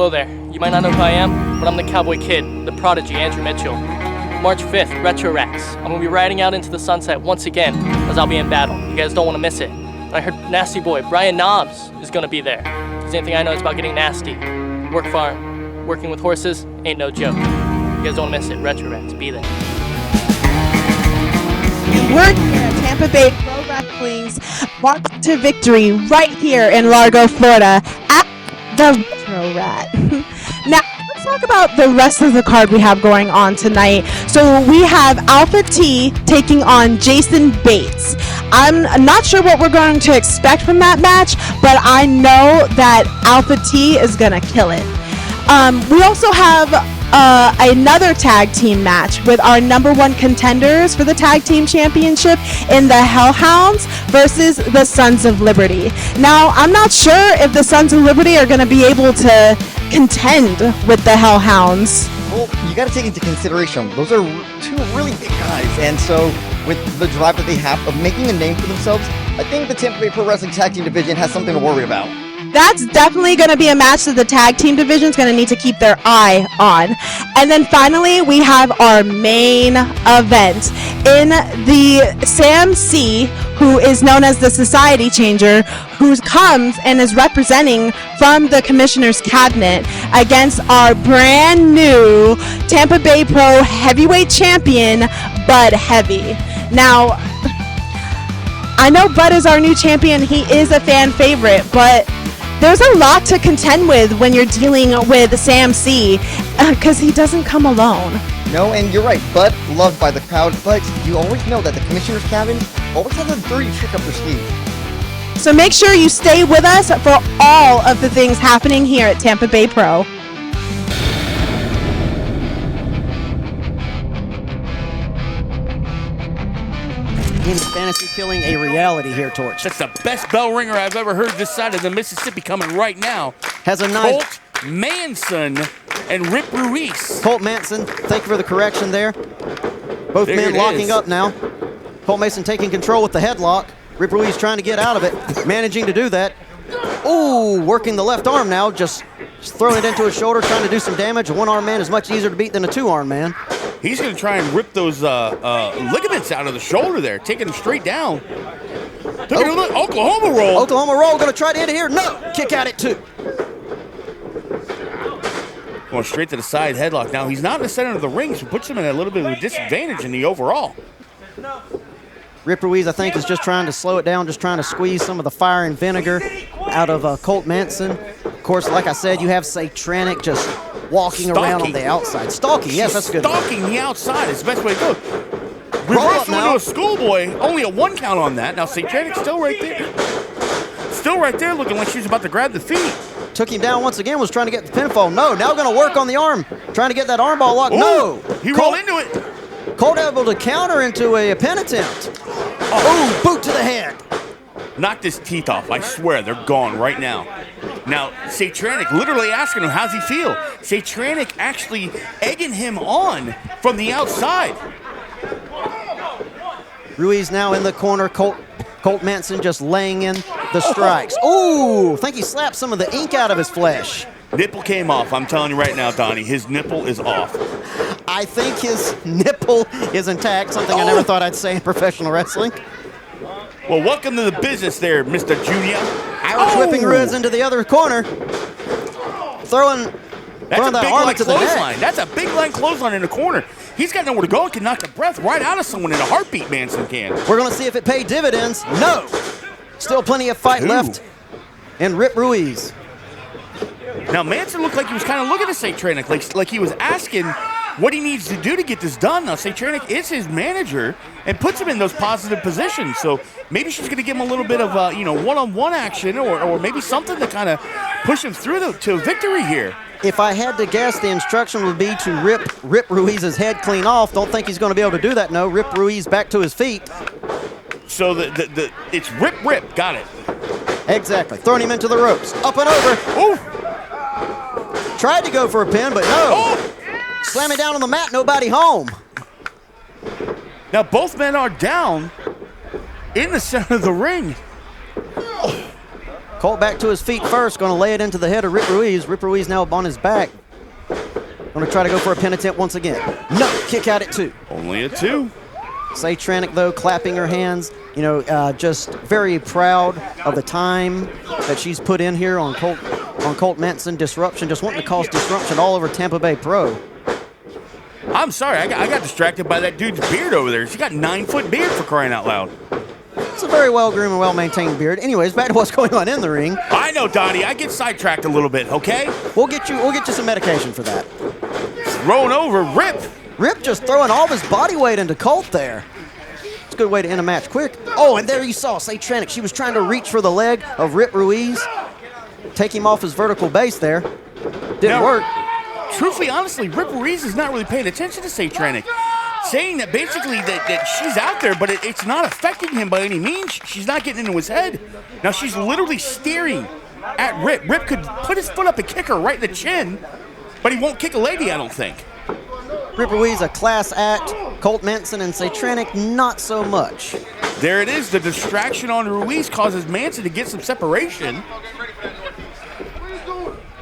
Hello there. You might not know who I am, but I'm the Cowboy Kid, the prodigy, Andrew Mitchell. March 5th, Retro Rex. I'm going to be riding out into the sunset once again, as I'll be in battle. You guys don't want to miss it. I heard Nasty Boy, Brian Knobs, is going to be there. Because anything I know is about getting nasty. Work farm, working with horses, ain't no joke. You guys don't miss it. Retro Rex, be there. We're here at Tampa Bay Pro Wrestling's March to Victory right here in Largo, Florida at the Retro Rat. Now, let's talk about the rest of the card we have going on tonight. So we have Alpha T taking on Jason Bates. I'm not sure what we're going to expect from that match, but I know that Alpha T is going to kill it. We also have another tag team match with our #1 contenders for the tag team championship in the Hellhounds versus the Sons of Liberty. Now, I'm not sure if the Sons of Liberty are going to be able to contend with the Hellhounds. Well, you got to take into consideration, those are two really big guys, and so with the drive that they have of making a name for themselves, I think the Tampa Bay Pro Wrestling Tag Team Division has something to worry about. That's definitely going to be a match that the tag team division is going to need to keep their eye on. And then finally, we have our main event in the Sam C, who is known as the Society Changer, who comes and is representing from the Commissioner's Cabinet against our brand new Tampa Bay Pro Heavyweight Champion, Bud Heavy. Now, I know Bud is our new champion. He is a fan favorite, but there's a lot to contend with when you're dealing with Sam C, because he doesn't come alone. No, and you're right, Bud loved by the crowd, but you always know that the Commissioner's Cabin always has a dirty trick up their sleeve. So make sure you stay with us for all of the things happening here at Tampa Bay Pro. In fantasy killing a reality here, Torch. That's the best bell ringer I've ever heard this side of the Mississippi coming right now. Has a nice Colt, Manson, and Rip Ruiz. Colt Manson, thank you for the correction there. Both There men it locking is. up now. Colt Mason taking control with the headlock. Rip Ruiz trying to get out of it, managing to do that. Ooh, working the left arm now, just throwing it into his shoulder, trying to do some damage. A one-arm man is much easier to beat than a two-arm man. He's going to try and rip those ligaments out of the shoulder there, taking them straight down. Look at him, look, Oklahoma roll. Oklahoma roll, going to try to end it here. No, kick at it too. Going straight to the side headlock. Now, he's not in the center of the ring, so puts him in a little bit of a disadvantage in the overall. Rip Ruiz, I think, is just trying to slow it down, just trying to squeeze some of the fire and vinegar out of Colt Manson. Of course, like I said, you have Satranic just walking around on the outside. Stalking, yes, that's good. Stalking the outside is the best way to go. Reverse into a schoolboy, only a 1 count on that. Now, Satranic's still right there. Still right there, looking like she's about to grab the feet. Took him down once again, was trying to get the pinfall. No, now going to work on the arm, trying to get that armball lock. Ooh, no. He rolled into it. Colt able to counter into a pin attempt. Oh, boot to the head. Knocked his teeth off. I swear, they're gone right now. Now, Satranic literally asking him, how's he feel? Satranic actually egging him on from the outside. Ruiz now in the corner. Colt Manson just laying in the strikes. Ooh, I think he slapped some of the ink out of his flesh. Nipple came off. I'm telling you right now, Donnie, his nipple is off. I think his nipple is intact, something I never thought I'd say in professional wrestling. Well, welcome to the business there, Mr. Junior. Irish whipping Ruiz into the other corner. Throwing that arm into the neck. That's a big line clothesline in the corner. He's got nowhere to go and can knock the breath right out of someone in a heartbeat, Manson can. We're going to see if it paid dividends. No. Still plenty of fight left in Rip Ruiz. Now, Manson looked like he was kind of looking at Satranic, like he was asking what he needs to do to get this done. Now, Satranic is his manager and puts him in those positive positions. So maybe she's going to give him a little bit of, one-on-one action or maybe something to kind of push him through to victory here. If I had to guess, the instruction would be to rip Ruiz's head clean off. Don't think he's going to be able to do that, no. Rip Ruiz back to his feet. So it's rip. Got it. Exactly. Throwing him into the ropes. Up and over. Ooh. Tried to go for a pin, but no. Oh. Slamming down on the mat, nobody home. Now both men are down in the center of the ring. Colt back to his feet first, going to lay it into the head of Rip Ruiz. Rip Ruiz now on his back. Going to try to go for a pin attempt once again. No, kick out at 2. Only a 2. Satranic, though, clapping her hands, just very proud of the time that she's put in here on Colt Manson. Disruption, just wanting to cause disruption all over Tampa Bay Pro. I'm sorry, I got distracted by that dude's beard over there. She got 9-foot beard, for crying out loud. It's a very well-groomed and well-maintained beard. Anyways, back to what's going on in the ring. I know, Donnie. I get sidetracked a little bit, okay? We'll get you some medication for that. Thrown over, Rip. Rip just throwing all of his body weight into Colt there. It's a good way to end a match quick. Oh, and there you saw Satranic. She was trying to reach for the leg of Rip Ruiz. Take him off his vertical base there. Didn't work. Truthfully, honestly, Rip Ruiz is not really paying attention to Satranic. Saying that basically that she's out there, but it's not affecting him by any means. She's not getting into his head. Now she's literally staring at Rip. Rip could put his foot up and kick her right in the chin, but he won't kick a lady, I don't think. Rip Ruiz, a class act. Colt Manson and Satranic, not so much. There it is. The distraction on Ruiz causes Manson to get some separation.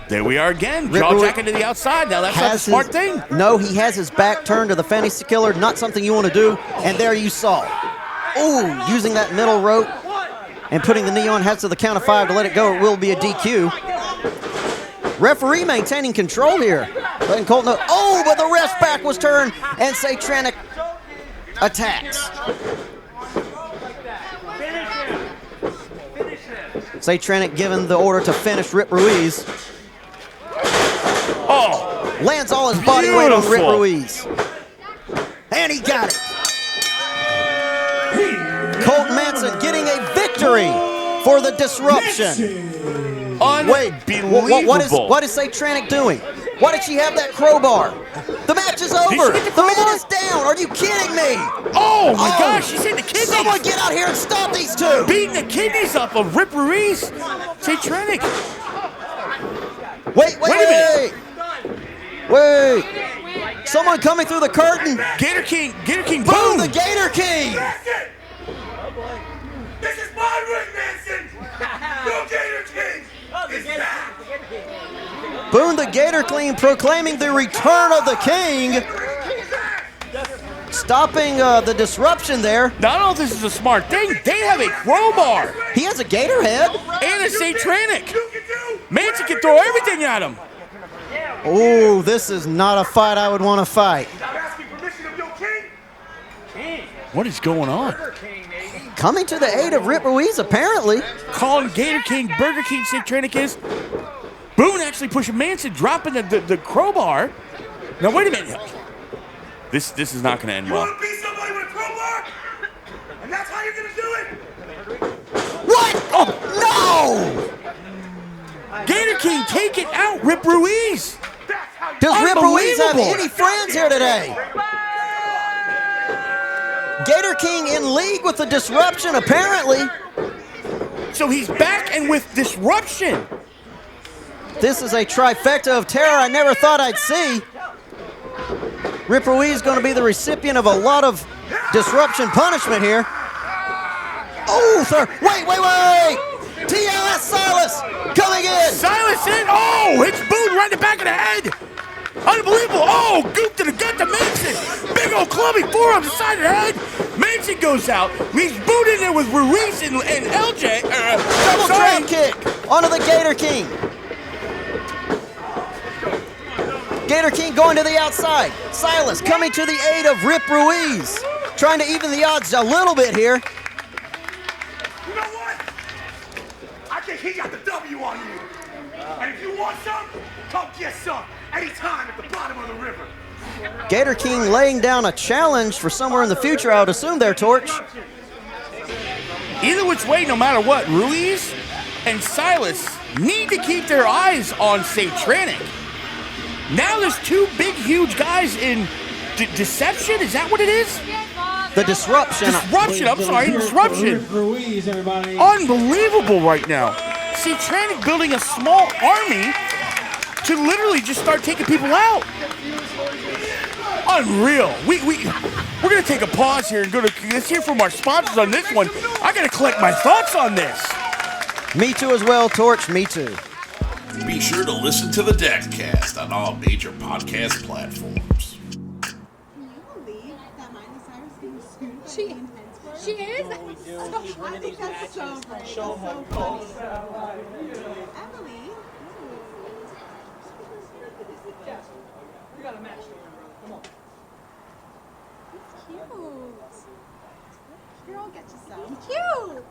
There we are again. Jaw jacking to the outside. Now that's not a smart thing. No, he has his back turned to the fantasy killer. Not something you want to do. And there you saw. Ooh, using that middle rope and putting the knee on. Has to the count of 5 to let it go. It will be a DQ. Referee maintaining control here. Letting Colt know. Oh, but the ref's back was turned. And Satranic attacks. Satranic given the order to finish Rip Ruiz. Oh, lands all his body weight on Rip Ruiz. And he got it. Colt Manson getting a victory for the disruption. Unbelievable. What is Satranic doing? Why did she have that crowbar? The match is over. The man is down. Are you kidding me? Oh my gosh, she's in the kidneys. Someone get out here and stop these two. Beating the kidneys up of Rip Ruiz. Satranic. Wait a minute. Wait. Someone coming through the curtain. Gator King, boom. The Gator King. This is my ring, Manson. No Gator King is back. Boone the Gator King proclaiming the return of the king. Stopping the disruption there. Now, I don't know if this is a smart thing. They have a crowbar. He has a gator head. And a Satranic. Manson can throw everything at him. Oh, this is not a fight I would want to fight. What is going on? Coming to the aid of Rip Ruiz, apparently. Calling Gator King, Burger King, Satranic is. Boone actually pushing Manson, dropping the crowbar. Now, wait a minute. This is not going to end well. You want to beat somebody with a crowbar? And that's how you're going to do it? What? Oh, no! Gator King taking out Rip Ruiz. Does Rip Ruiz have any friends here today? Gator King in league with the disruption, apparently. So he's back and with disruption. This is a trifecta of terror I never thought I'd see. Rip Ruiz is going to be the recipient of a lot of disruption punishment here. Oh, sir. Wait. TLS Silas coming in. Silas in. Oh, it's Boone right in the back of the head. Unbelievable. Oh, goop to the gut to Manson. Big old clubbing forearm to the side of the head. Manson goes out. Leaves Boone in there with Ruiz and LJ. Double drop kick onto the Gator King. Gator King going to the outside. Silas coming to the aid of Rip Ruiz. Trying to even the odds a little bit here. You know what? I think he got the W on you. And if you want some, come get some. Anytime at the bottom of the river. Gator King laying down a challenge for somewhere in the future, I would assume there, Torch. Either which way, no matter what, Ruiz and Silas need to keep their eyes on Satranic. Now there's two big, huge guys in deception. Is that what it is? The disruption. Disruption. Unbelievable right now. Satranic building a small army to literally just start taking people out. Unreal. We're gonna take a pause here and let's hear from our sponsors on this one. I gotta collect my thoughts on this. Me too as well, Torch. Me too. Be sure to listen to the Deckcast on all major podcast platforms. She is? I think that's so great. So funny. Emily. We got a match to remember. Come on. It's cute. Girl, get yourself. Cute.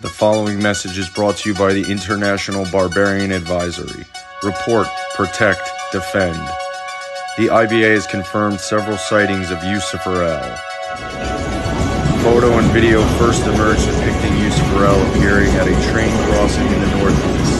The following message is brought to you by the International Barbarian Advisory. Report, protect, defend. The IBA has confirmed several sightings of Yoshifer L. Photo and video first emerged depicting Yoshifer L appearing at a train crossing in the northeast.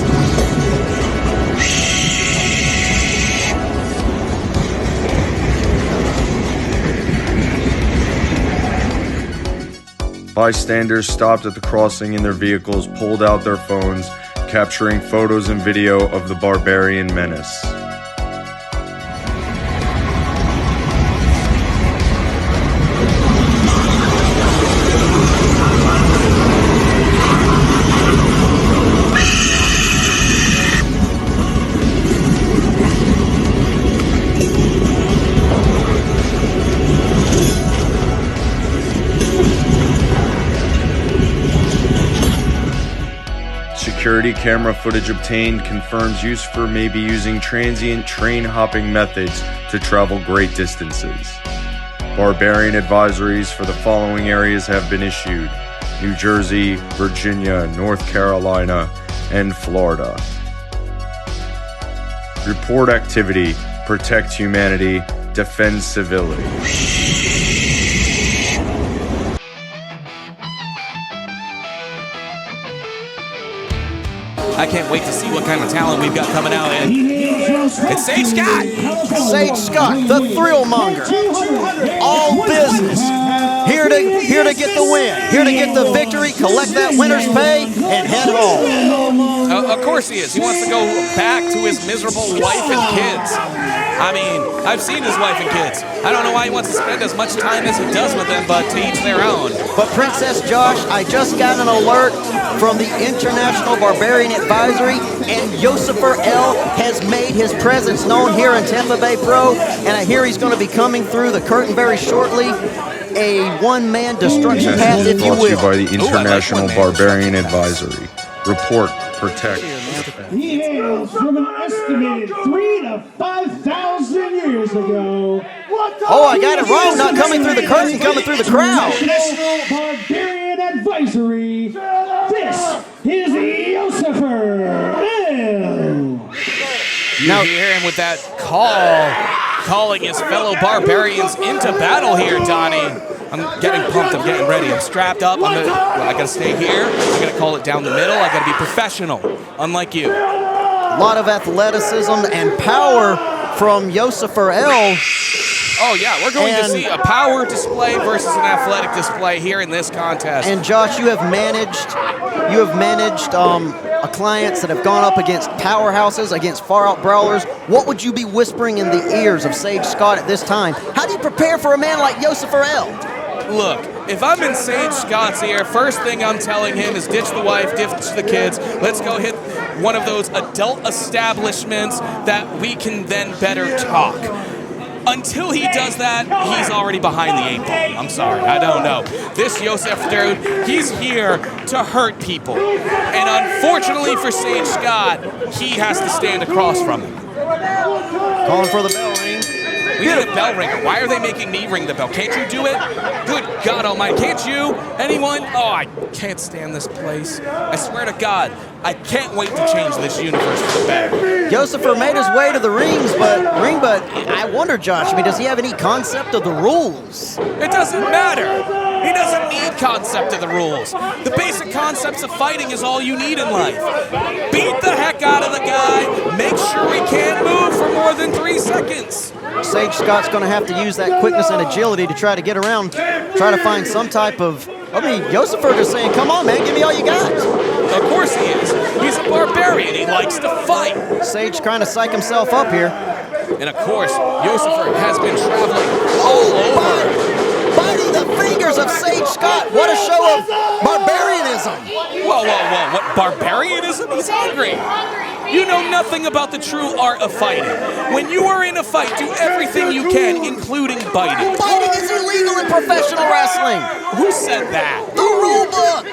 Bystanders stopped at the crossing in their vehicles, pulled out their phones, capturing photos and video of the Barbarian menace. Security camera footage obtained confirms Yoshifer may be using transient train-hopping methods to travel great distances. Barbarian advisories for the following areas have been issued: New Jersey, Virginia, North Carolina, and Florida. Report activity, protect humanity, defend civility. I can't wait to see what kind of talent we've got coming out. And it's Sage Scott! Sage Scott, the thrill monger. All business. Here to get the win. Here to get the victory, collect that winner's pay, and head home. Of course he is. He wants to go back to his miserable wife and kids. I mean, I've seen his wife and kids. I don't know why he wants to spend as much time as he does with them, but to each their own. But Princess Josh, I just got an alert from the International Barbarian Advisory, and Yoshifer L has made his presence known here in Tampa Bay Pro, and I hear he's going to be coming through the curtain very shortly. A one-man destruction path, if you Brought to you will. by the International Barbarian Advisory. Report, protect. He hails from an estimated 3,000 to 5,000 years ago. Oh, I got it wrong. Not coming through the curtain, coming through the crowd. National Barbarian Advisory. This is Yoshifer L. You hear him with that call, calling his fellow barbarians into battle here, Donnie. I'm getting pumped, I'm getting ready, I'm strapped up, I gotta stay here, I gotta call it down the middle, I gotta be professional, unlike you. A lot of athleticism and power from Yoshifer L. Oh yeah, we're going to see a power display versus an athletic display here in this contest. And Josh, you have managed clients that have gone up against powerhouses, against far-out brawlers. What would you be whispering in the ears of Sage Scott at this time? How do you prepare for a man like Yoshifer L? Look, if I'm in Sage Scott's ear, first thing I'm telling him is ditch the wife, ditch the kids. Let's go hit one of those adult establishments that we can then better talk. Until he does that, he's already behind the 8 ball. I'm sorry, I don't know. This Yosef dude, he's here to hurt people. And unfortunately for Sage Scott, he has to stand across from him. Calling for the bell ring. We need a bell ringer. Why are they making me ring the bell? Can't you do it? Good God almighty. Can't you? Anyone? Oh, I can't stand this place. I swear to God, I can't wait to change this universe for the better. Yoshifer made his way to the ring, but I wonder, Josh, does he have any concept of the rules? It doesn't matter. He doesn't need concept of the rules. The basic concepts of fighting is all you need in life. Beat the heck out of the guy. Make sure he can't move for more than 3 seconds. Sage Scott's going to have to use that quickness and agility to try to get around, try to find some type of... Yoshifer just saying, come on, man, give me all you got. Of course he is. He's a barbarian. He likes to fight. Sage trying to psych himself up here. And of course, Yoshifer has been traveling all over. Biting the fingers of Sage Scott. What a show of barbarianism. Whoa, whoa, whoa. What, barbarianism? He's angry. You know nothing about the true art of fighting. When you are in a fight, do everything you can, including biting. Fighting is illegal in professional wrestling. Who said that? The rule book.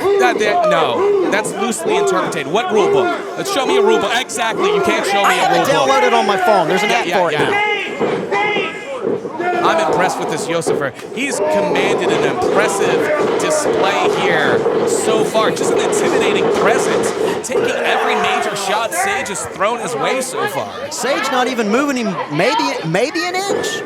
No, that's loosely interpreted. What rule book? Let's show me a rule book. Exactly, you can't show me a rule book. I downloaded it on my phone. There's an app for it now. I'm impressed with this Yoshifer. He's commanded an impressive display here so far. Just an intimidating presence. Taking every major shot Sage has thrown his way so far. Sage not even moving him maybe an inch.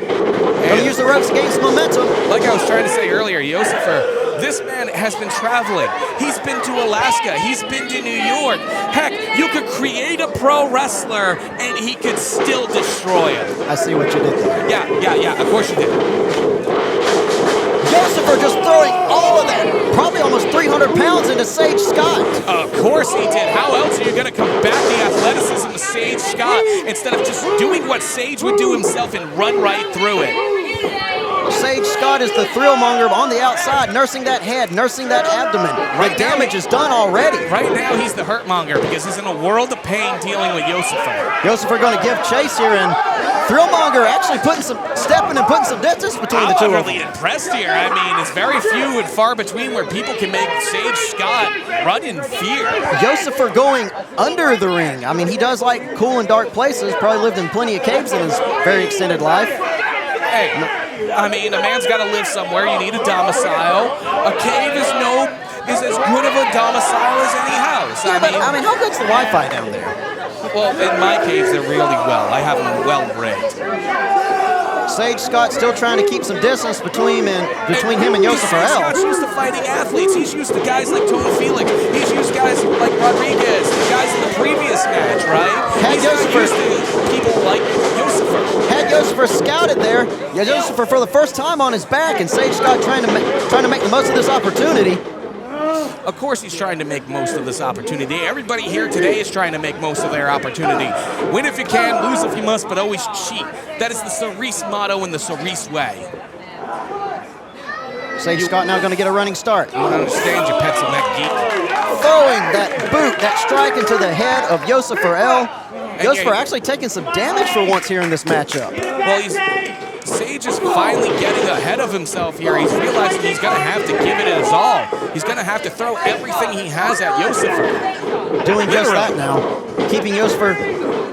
Gonna use the ropes against momentum. Like I was trying to say earlier, Yoshifer, this man has been traveling. He's been to Alaska. He's been to New York. Heck, you could create a pro wrestler and he could still destroy him. I see what you did there. Yeah, of course you did. Yoshifer just throwing all of that, probably almost 300 pounds into Sage Scott. Of course he did. How else are you going to combat the athleticism of Sage Scott instead of just doing what Sage would do himself and run right through it? Sage Scott is the thrillmonger on the outside, nursing that head, nursing that abdomen. The damage is done already. Right now, he's the hurtmonger because he's in a world of pain dealing with Yoshifer. Yoshifer going to give chase here, and Thrillmonger actually stepping and putting some distance between the two of them. I'm really impressed here. I mean, it's very few and far between where people can make Sage Scott run in fear. Yoshifer going under the ring. I mean, he does like cool and dark places, probably lived in plenty of caves in his very extended life. Hey, I mean, a man's got to live somewhere. You need a domicile. A cave is as good of a domicile as any house. Yeah, I mean, how good's the Wi-Fi down there? Well, in my caves, they're really well. I have them well rigged. Sage Scott still trying to keep some distance between him and Yoshifer L. Scott's used to fighting athletes. He's used to guys like Tony Felix. He's used guys like Rodriguez, the guys in the previous match, right? He's not used to people like Yoshifer. Had Yoshifer scouted there, Yoshifer for the first time on his back, and Sage Scott trying to make the most of this opportunity. Of course he's trying to make most of this opportunity. Everybody here today is trying to make most of their opportunity. Win if you can, lose if you must, but always cheat. That is the Cerise motto in the Cerise way. Sage Scott now going to get a running start. I don't understand you, pencil neck geek. Throwing that boot, that strike into the head of Yoshifer L. Yoshifer actually taking some damage for once here in this matchup. Well, Sage is finally getting ahead of himself here. He's realizing he's going to have to give it his all. He's going to have to throw everything he has at Yoshifer. Doing just that now. Keeping Yoshifer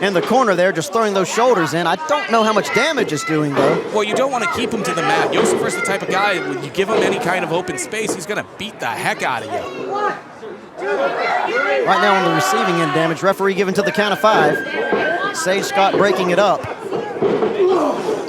in the corner there, just throwing those shoulders in. I don't know how much damage it's doing, though. Well, you don't want to keep him to the mat. Yoshifer's the type of guy, when you give him any kind of open space, he's going to beat the heck out of you. Right now on the receiving end damage, referee giving to the count of 5. Sage Scott breaking it up.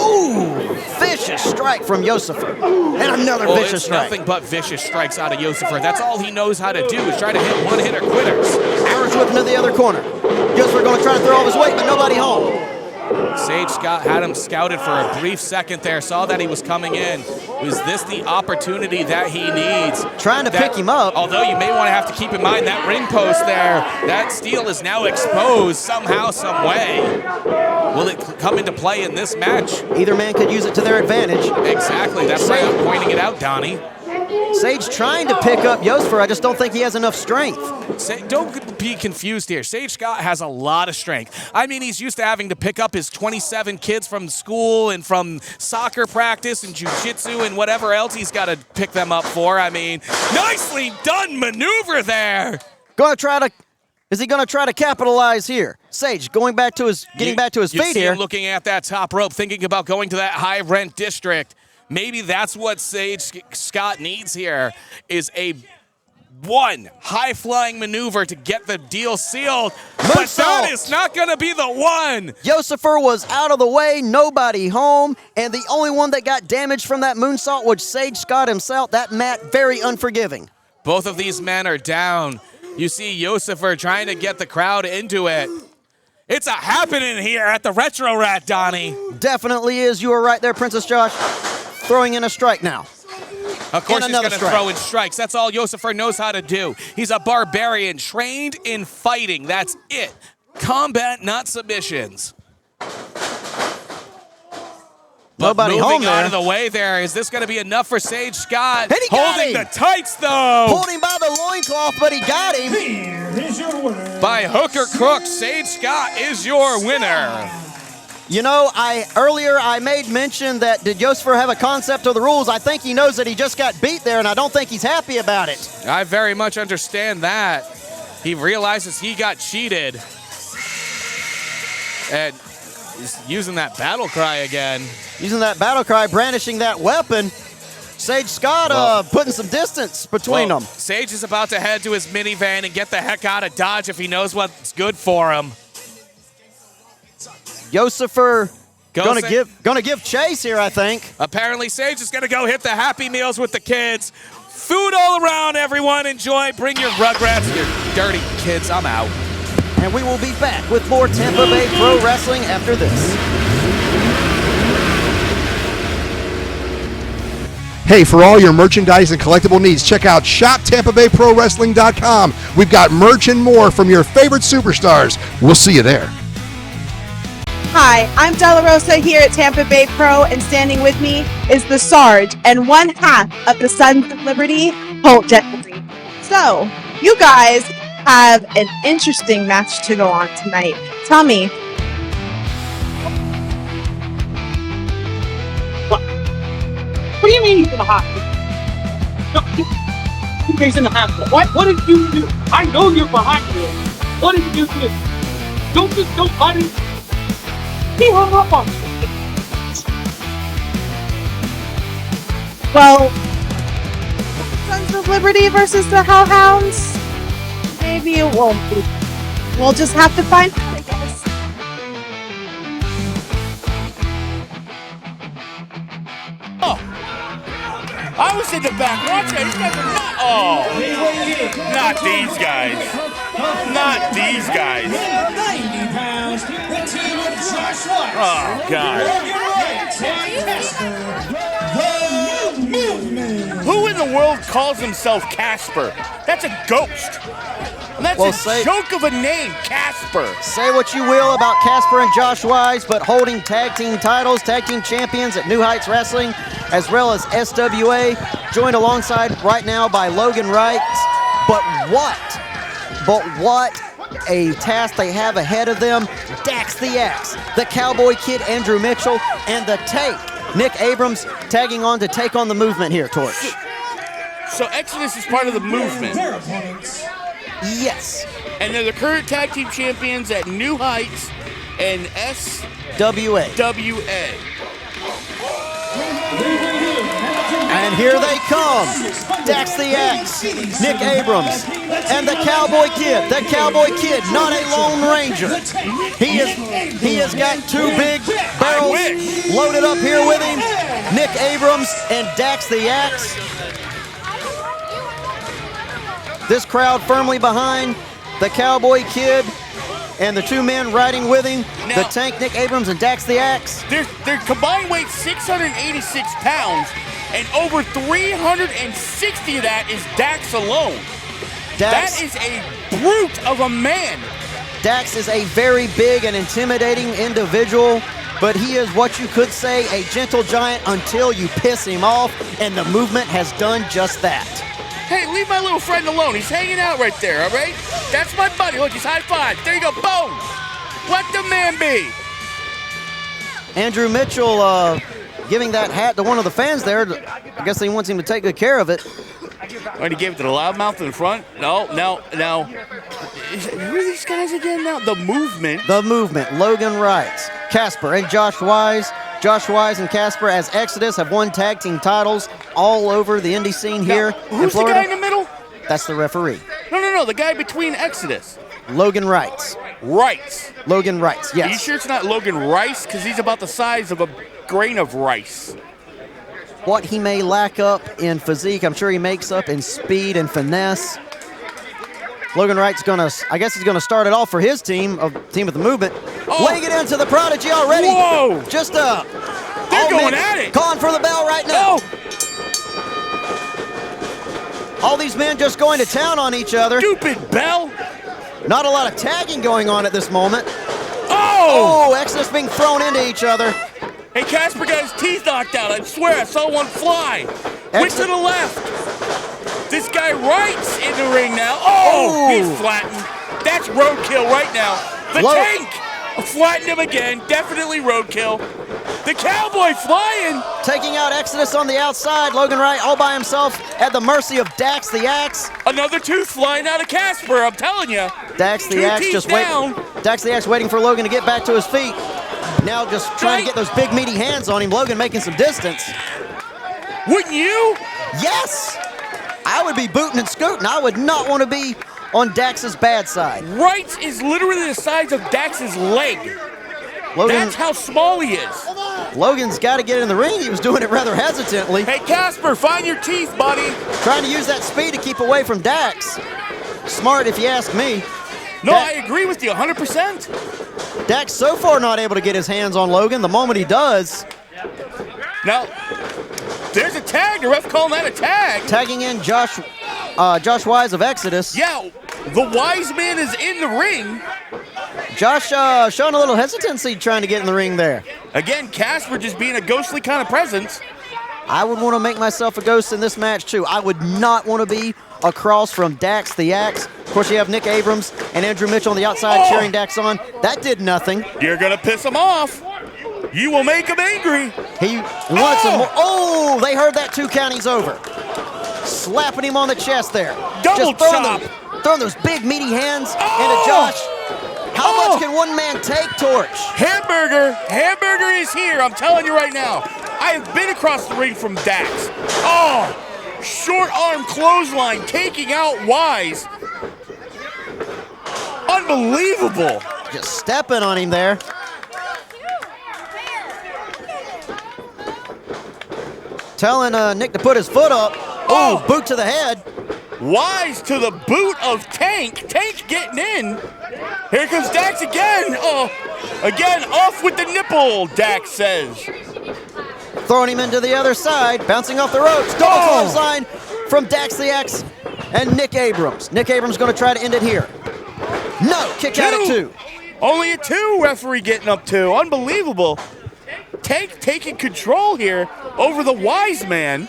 Ooh, vicious strike from Yoshifer. And another vicious strike. Nothing but vicious strikes out of Yoshifer. That's all he knows how to do, is try to hit one-hitter quitters. Arrows whipping to the other corner. Yoshifer going to try to throw all his weight, but nobody home. Sage Scott had him scouted for a brief second there, saw that he was coming in. Was this the opportunity that he needs? Trying to pick him up. Although you may want to have to keep in mind that ring post there. That steel is now exposed somehow, some way. Will it come into play in this match? Either man could use it to their advantage. Exactly, that's why I'm pointing it out, Donnie. Sage trying to pick up Yoshifer. I just don't think he has enough strength. Don't be confused here. Sage Scott has a lot of strength. I mean, he's used to having to pick up his 27 kids from school and from soccer practice and jiu-jitsu and whatever else he's got to pick them up for. I mean, nicely done maneuver there. Is he going to try to capitalize here? Sage getting back to his feet here. Him looking at that top rope, thinking about going to that high rent district. Maybe that's what Sage Scott needs here, is a high-flying maneuver to get the deal sealed. But that is not going to be the one. Yoshifer was out of the way, nobody home, and the only one that got damaged from that moonsault was Sage Scott himself. That mat, very unforgiving. Both of these men are down. You see Yoshifer trying to get the crowd into it. It's a happening here at the Retro Rat, Donnie. Definitely is. You were right there, Princess Josh. Throwing in a strike now. Of course he's going to throw in strikes. That's all Yoshifer knows how to do. He's a barbarian trained in fighting. That's it. Combat, not submissions. Nobody home moving out there. of the way there. Is this going to be enough for Sage Scott? And he got Holding him. the tights, though. Pulled him by the loincloth, but he got him. Here is your winner. By hook or crook, Sage Scott is your winner. You know, earlier I made mention that did Yoshifer have a concept of the rules? I think he knows that he just got beat there, and I don't think he's happy about it. I very much understand that. He realizes he got cheated. And he's using that battle cry again. Using that battle cry, brandishing that weapon. Sage Scott putting some distance between them. Sage is about to head to his minivan and get the heck out of Dodge if he knows what's good for him. Yoshifer gonna give chase here, I think. Apparently, Sage is gonna go hit the Happy Meals with the kids. Food all around, everyone. Enjoy. Bring your Rugrats, your dirty kids. I'm out. And we will be back with more Tampa Bay Pro Wrestling after this. Hey, for all your merchandise and collectible needs, check out shoptampabayprowrestling.com. We've got merch and more from your favorite superstars. We'll see you there. Hi, I'm Della Rosa here at Tampa Bay Pro, and standing with me is the Sarge and one half of the Sons of Liberty, Colt. So, you guys have an interesting match to go on tonight. Tell me. What do you mean he's in the hospital? No, he's in the hospital. What did you do? I know you're behind me. What did you do? Don't fight him. He hung up on me. Well, Sons of Liberty versus the Hellhounds? Maybe it won't be. We'll just have to find out, I guess. Oh, I was in the back watching. These guys are not. Oh, not these guys. Not these guys. 90 pounds, the team of Josh White. Oh, God. Who in the world calls himself Casper? That's a ghost. And that's a joke of a name, Casper. Say what you will about Casper and Josh Wise, but holding tag team titles, tag team champions at New Heights Wrestling, as well as SWA, joined alongside right now by Logan Wright. But what a task they have ahead of them. Dax the Axe, the Cowboy Kid Andrew Mitchell, and the Take, Nick Abrams, tagging on to take on the movement here, Torch. So Exodus is part of the movement. Yes. And they're the current tag team champions at New Heights and SWA. And here they come. Dax the Axe, Nick Abrams, and the Cowboy Kid. The Cowboy Kid, not a Lone Ranger. He has got two big barrels loaded up here with him. Nick Abrams and Dax the Axe. This crowd firmly behind the Cowboy Kid and the two men riding with him, now, the Tank, Nick Abrams, and Dax the Axe. Their combined weight 686 pounds, and over 360 of that is Dax alone. That is a brute of a man. Dax is a very big and intimidating individual, but he is what you could say a gentle giant until you piss him off, and the movement has done just that. Hey, leave my little friend alone. He's hanging out right there, all right? That's my buddy. Look, he's high five. There you go. Boom. Let the man be. Andrew Mitchell giving that hat to one of the fans there. I guess he wants him to take good care of it. And he gave it to the loudmouth in front. No. Who are these guys again now? The movement. The movement. Logan Wright, Casper, and Josh Wise. Josh Wise and Casper, as Exodus, have won tag team titles all over the indie scene here in Florida. Who's the guy in the middle? That's the referee. No. The guy between Exodus. Logan Wright. Logan Wright, yes. Are you sure it's not Logan Rice? Because he's about the size of a grain of rice. What he may lack up in physique, I'm sure he makes up in speed and finesse. Logan Wright's gonna, I guess he's gonna start it off for his team of the movement. Oh. Laying it into the Prodigy already. Whoa! Just They're going at it. Calling for the bell right now. All these men just going to town on each other. Stupid bell. Not a lot of tagging going on at this moment. Oh! Exodus being thrown into each other. Hey, Casper got his teeth knocked out. I swear, I saw one fly. Went to the left. This guy Wright's in the ring now. Oh, he's flattened. That's roadkill right now. The Tank flattened him again. Definitely roadkill. The Cowboy flying. Taking out Exodus on the outside. Logan Wright all by himself at the mercy of Dax the Axe. Another tooth flying out of Casper, I'm telling you. Dax the Axe just waiting. Dax the Axe waiting for Logan to get back to his feet. Now just trying to get those big meaty hands on him. Logan making some distance. Wouldn't you? Yes. I would be booting and scooting. I would not want to be on Dax's bad side. Wright is literally the size of Dax's leg. Logan, that's how small he is. Logan's got to get in the ring. He was doing it rather hesitantly. Hey, Casper, find your teeth, buddy. Trying to use that speed to keep away from Dax. Smart, if you ask me. No, I agree with you 100%. Dax so far not able to get his hands on Logan. The moment he does. Now, there's a tag. The ref calling that a tag. Tagging in Josh Wise of Exodus. Yeah, the Wise Man is in the ring. Josh showing a little hesitancy trying to get in the ring there. Again, Casper just being a ghostly kind of presence. I would want to make myself a ghost in this match too. I would not want to be across from Dax the Axe. Of course, you have Nick Abrams and Andrew Mitchell on the outside cheering Dax on. That did nothing. You're going to piss him off. You will make him angry. He wanted some more. Oh, they heard that 2 count. He's over. Slapping him on the chest there. Double chop. Throwing those big meaty hands into Josh. How much can one man take, Torch? Hamburger is here. I'm telling you right now. I have been across the ring from Dax. Oh, short arm clothesline taking out Wise. Unbelievable. Just stepping on him there. Telling Nick to put his foot up. Oh, boot to the head. Wise to the boot of Tank. Tank getting in. Here comes Dax again. Oh, again, off with the nipple, Dax says. Throwing him into the other side, bouncing off the ropes. Double clothesline from Dax the Axe and Nick Abrams. Nick Abrams going to try to end it here. No, kick out at 2. Only a 2 referee getting up to. Unbelievable. Tank taking control here over the Wise Man.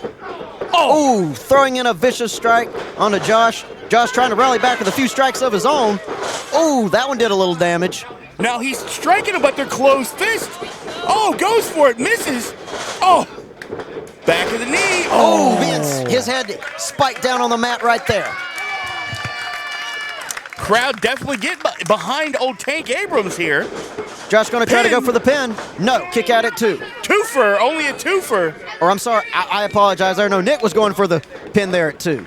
Oh, throwing in a vicious strike onto Josh. Josh trying to rally back with a few strikes of his own. Oh, that one did a little damage. Now he's striking him, but they're closed fist. Oh, goes for it, misses. Oh, back of the knee. Oh, his head spiked down on the mat right there. Crowd definitely getting behind old Tank Abrams here. Josh going to try to go for the pin. No, kick out at 2. Twofer, only a twofer. Or I'm sorry, I apologize. I know Nick was going for the pin there at 2.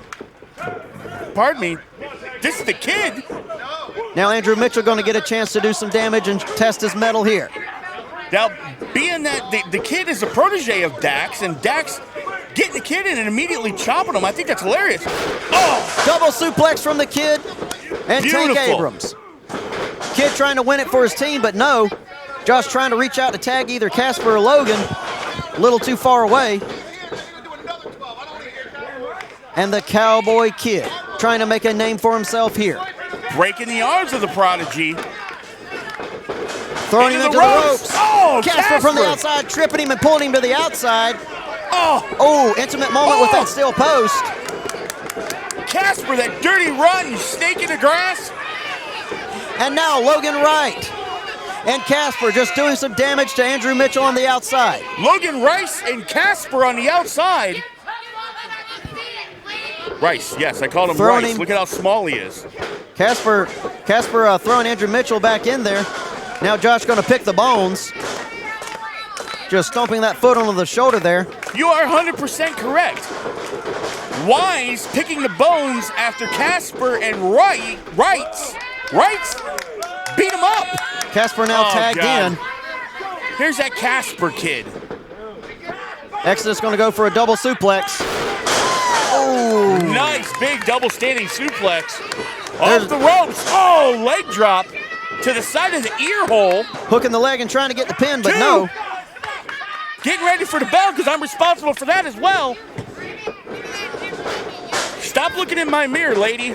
Pardon me. This is the Kid. Now Andrew Mitchell going to get a chance to do some damage and test his mettle here. Now, being that the Kid is a protege of Dax, and Dax getting the Kid in and immediately chopping him, I think that's hilarious. Oh! Double suplex from the Kid and Beautiful. Tank Abrams. Kid trying to win it for his team, but no. Josh trying to reach out to tag either Casper or Logan. A little too far away. And the Cowboy Kid trying to make a name for himself here. Breaking the arms of the prodigy. Throwing him into the ropes. Oh, Casper from the outside, tripping him and pulling him to the outside. Oh, intimate moment with that steel post. Casper, that dirty run, snake in the grass. And now Logan Wright and Casper just doing some damage to Andrew Mitchell on the outside. Logan Rice and Casper on the outside. Rice, yes, I called him Rice. Look at how small he is. Casper throwing Andrew Mitchell back in there. Now Josh going to pick the bones. Just stomping that foot onto the shoulder there. You are 100% correct. Wise picking the bones after Casper and Wrights beat him up. Casper now tagged in. Here's that Casper Kid. Exodus going to go for a double suplex. Oh! Nice big double standing suplex. Off the ropes. Oh, leg drop to the side of the ear hole. Hooking the leg and trying to get the pin, but no. Getting ready for the bell because I'm responsible for that as well. Stop looking in my mirror, lady.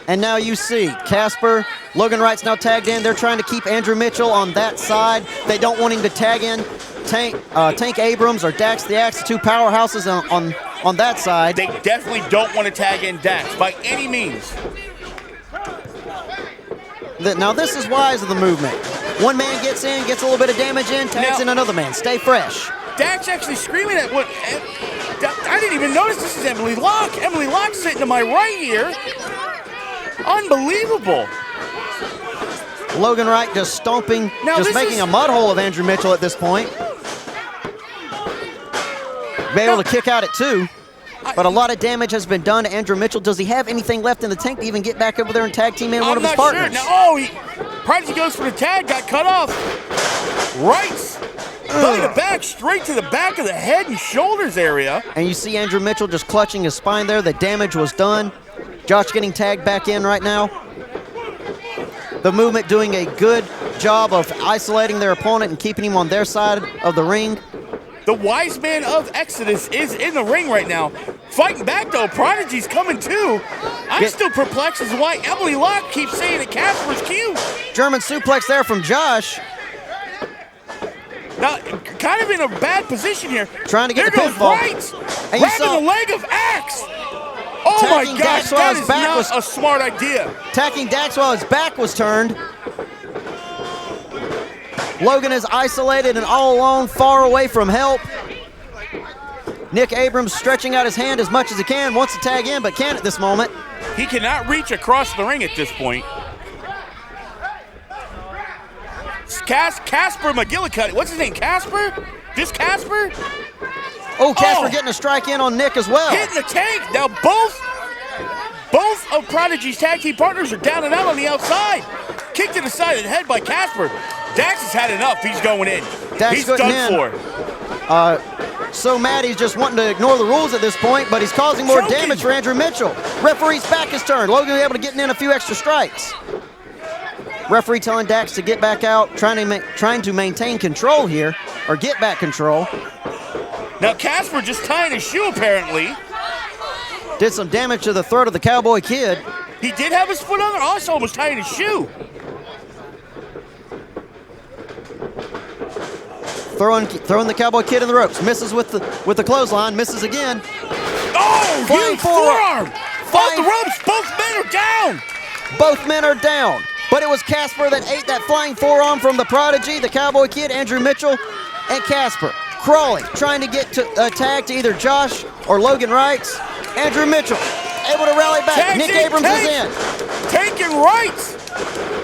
And now you see Casper, Logan Wright's now tagged in. They're trying to keep Andrew Mitchell on that side. They don't want him to tag in Tank Abrams or Dax the Axe, the two powerhouses on that side. They definitely don't want to tag in Dax by any means. Now this is wise of the movement. One man gets in, gets a little bit of damage in, tags in another man. Stay fresh. Dax actually screaming at what? I didn't even notice this is Emily Locke. Emily Locke's sitting to my right here. Unbelievable. Logan Wright just stomping, just making a mud hole of Andrew Mitchell at this point. Be able to kick out at 2. But a lot of damage has been done to Andrew Mitchell. Does he have anything left in the tank to even get back over there and tag team in one of his partners? I'm not sure. Now, Prodigy goes for the tag, got cut off. Right. Belly to back, straight to the back of the head and shoulders area. And you see Andrew Mitchell just clutching his spine there. The damage was done. Josh getting tagged back in right now. The movement doing a good job of isolating their opponent and keeping him on their side of the ring. The wise man of Exodus is in the ring right now. Fighting back, though. Prodigy's coming, too. I'm still perplexed as to why Emily Locke keeps saying that Casper's cute. German suplex there from Josh. Now, kind of in a bad position here. Trying to get the pinfall. Right. Grabbing the leg of Axe. Oh, my gosh, that is not a smart idea. Attacking Dax while his back was turned. Logan is isolated and all alone, far away from help. Nick Abrams stretching out his hand as much as he can, wants to tag in, but can't at this moment. He cannot reach across the ring at this point. Casper McGillicuddy. What's his name, Casper? This Casper? Oh, Casper getting a strike in on Nick as well. Hitting the tank. Now both of Prodigy's tag team partners are down and out on the outside. Kick to the side of the head by Casper. Dax has had enough. He's going in. He's done for. So mad he's just wanting to ignore the rules at this point, but he's causing more damage for Andrew Mitchell. Referee's back is turned. Logan will be able to get in a few extra strikes. Referee telling Dax to get back out, trying to maintain control here, or get back control. Now Casper just tying his shoe apparently. Did some damage to the throat of the Cowboy Kid. He did have his foot on there. Also almost tying his shoe. Throwing the Cowboy Kid in the ropes. Misses with the clothesline. Misses again. Oh, huge forearm. Off the ropes. Both men are down. Both men are down. But it was Casper that ate that flying forearm from the Prodigy, the Cowboy Kid, Andrew Mitchell, and Casper. Crawling, trying to get to tag to either Josh or Logan Wright. Andrew Mitchell able to rally back. Nick Abrams is in. Tank and Wright.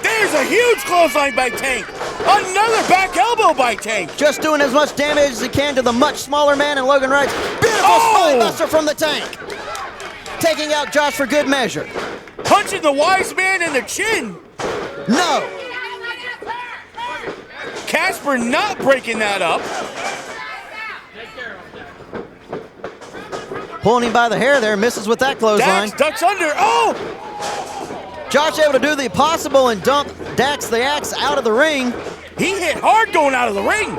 There's a huge clothesline by Tank. Another back elbow by Tank. Just doing as much damage as he can to the much smaller man in Logan Wright. Beautiful spine buster from the Tank. Taking out Josh for good measure. Punching the wise man in the chin. No. Casper not breaking that up. Pulling him by the hair there, misses with that clothesline. Dax ducks under. Oh! Josh able to do the impossible and dump Dax the Axe out of the ring. He hit hard going out of the ring.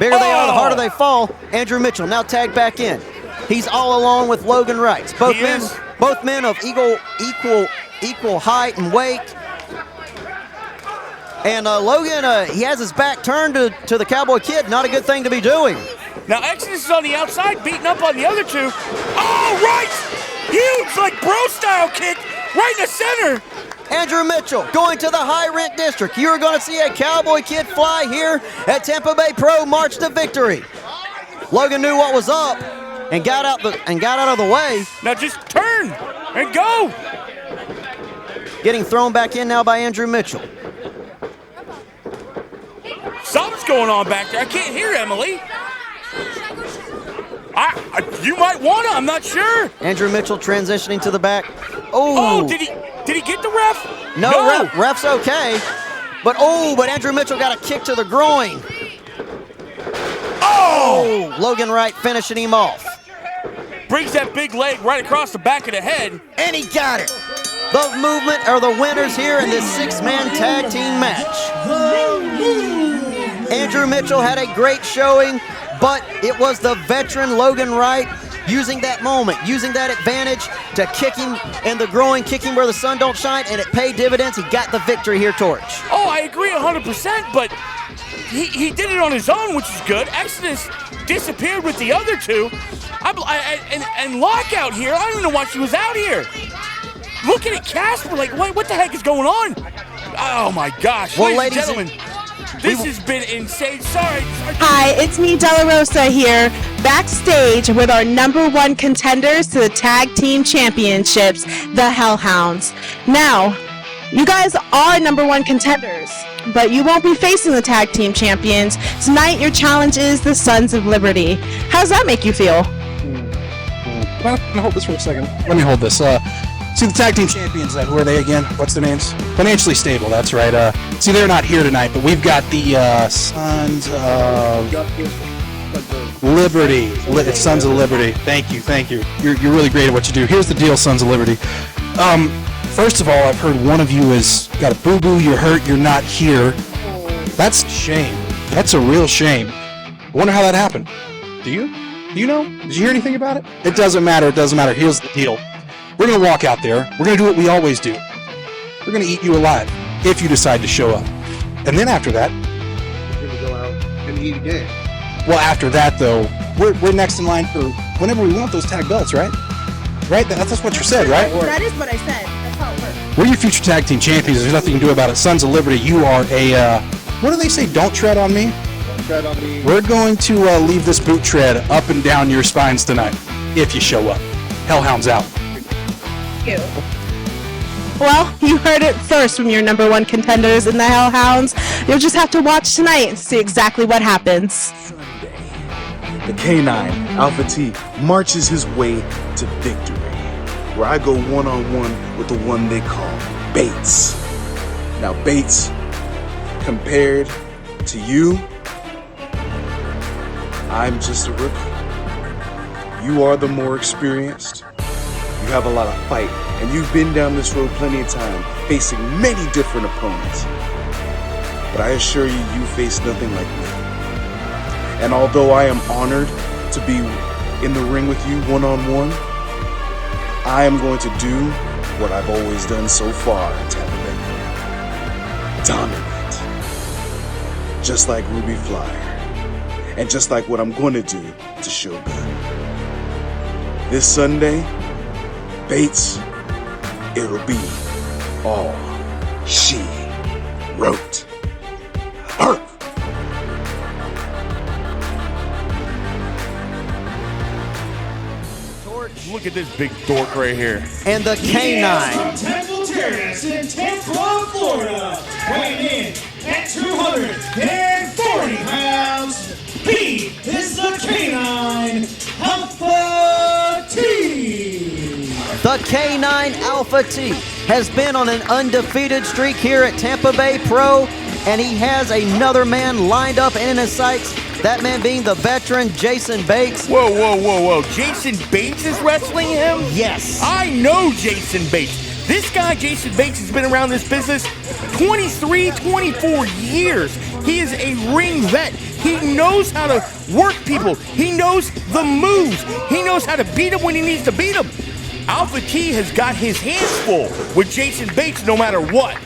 Bigger they are, the harder they fall. Andrew Mitchell now tagged back in. He's all alone with Logan Wright. Both men of equal height and weight. And Logan, he has his back turned to the Cowboy Kid. Not a good thing to be doing. Now Exodus is on the outside, beating up on the other two. Oh, right! Huge, like bro-style kick, right in the center. Andrew Mitchell going to the high rent district. You're going to see a Cowboy Kid fly here at Tampa Bay Pro March to victory. Logan knew what was up and got out of the way. Now just turn and go. Getting thrown back in now by Andrew Mitchell. Something's going on back there. I can't hear Emily. You might want to. I'm not sure. Andrew Mitchell transitioning to the back. Oh, did he get the ref? No. Ref's okay. But Andrew Mitchell got a kick to the groin. Oh! Logan Wright finishing him off. Brings that big leg right across the back of the head. And he got it. The movement are the winners here in this six-man tag team match. Andrew Mitchell had a great showing, but it was the veteran Logan Wright using that moment, using that advantage to kick him in the groin, kick him where the sun don't shine, and it paid dividends. He got the victory here, Torch. Oh, I agree 100%, but he did it on his own, which is good. Exodus disappeared with the other two. And Lockout here, I don't even know why she was out here. Looking at Casper like, what the heck is going on? Oh, my gosh. Well, ladies and gentlemen, this has been insane. Sorry. Hi, it's me, Della Rosa here, backstage with our #1 contenders to the Tag Team Championships, the Hellhounds. Now, you guys are #1 contenders, but you won't be facing the Tag Team Champions. Tonight, your challenge is the Sons of Liberty. How does that make you feel? Let me hold this for a second. Let me hold this. See the Tag Team Champions, who are they again? What's their names? Financially Stable, that's right. See, they're not here tonight, but we've got the Sons of Liberty. It's Sons of Liberty. Thank you. You're really great at what you do. Here's the deal, Sons of Liberty. First of all, I've heard one of you has got a boo-boo, you're hurt, you're not here. That's a shame. That's a real shame. I wonder how that happened. Do you? Do you know? Did you hear anything about it? It doesn't matter. Here's the deal. We're going to walk out there. We're going to do what we always do. We're going to eat you alive if you decide to show up. And then after that, we're going to go out and eat again. Well, after that, though, we're next in line for whenever we want those tag belts, right? Right? That's what you said, right? That is what I said. That's how it works. We're your future tag team champions. There's nothing you can do about it. Sons of Liberty, you are a, what do they say? Don't tread on me? Don't tread on me. We're going to leave this boot tread up and down your spines tonight if you show up. Hellhounds out. Well, you heard it first from your #1 contenders in the Hellhounds. You'll just have to watch tonight and see exactly what happens. The K9, Alpha T, marches his way to victory, where I go one-on-one with the one they call Bates. Now, Bates, compared to you, I'm just a rookie. You are the more experienced. You have a lot of fight, and you've been down this road plenty of time, facing many different opponents. But I assure you, you face nothing like me. And although I am honored to be in the ring with you one-on-one, I am going to do what I've always done so far in Tampa Bay. Dominate. Just like Ruby Flyer. And just like what I'm going to do to Shogun. This Sunday, Bates, it'll be all she wrote. Her. Look at this big dork right here. And the K9. From Temple Terrace in Tampa, Florida, weighing in at 240 pounds, he is the K9 Alpha T. The K9 Alpha T has been on an undefeated streak here at Tampa Bay Pro, and he has another man lined up and in his sights. That man being the veteran Jason Bates. Whoa. Jason Bates is wrestling him? Yes. I know Jason Bates. This guy, Jason Bates, has been around this business 23, 24 years. He is a ring vet. He knows how to work people. He knows the moves. He knows how to beat him when he needs to beat him. Alpha T has got his hands full with Jason Bates no matter what.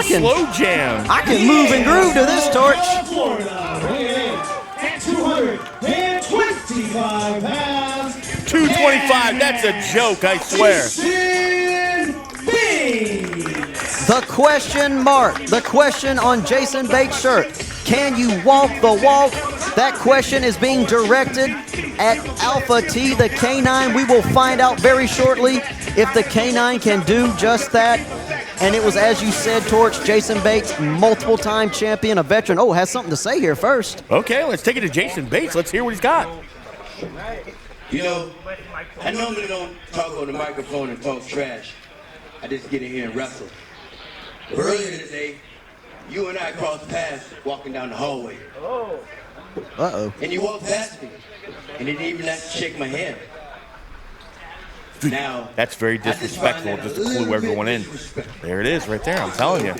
Slow jam. I can move and groove to this, Torch. Florida, weighing in at 225 pounds. 225, that's a joke, I swear. The question mark, the question on Jason Bates' shirt. Can you walk the walk? That question is being directed at Alpha T, the K9. We will find out very shortly if the K9 can do just that. And it was, as you said, Torch, Jason Bates, multiple-time champion, a veteran. Oh, has something to say here first. Okay, let's take it to Jason Bates. Let's hear what he's got. You know, I normally don't talk on the microphone and talk trash. I just get in here and wrestle. But earlier today, you and I crossed paths walking down the hallway. Uh-oh. And you walked past me, and didn't even have to shake my hand. Now, that's very disrespectful, just to clue everyone in. There it is, right there, I'm telling you.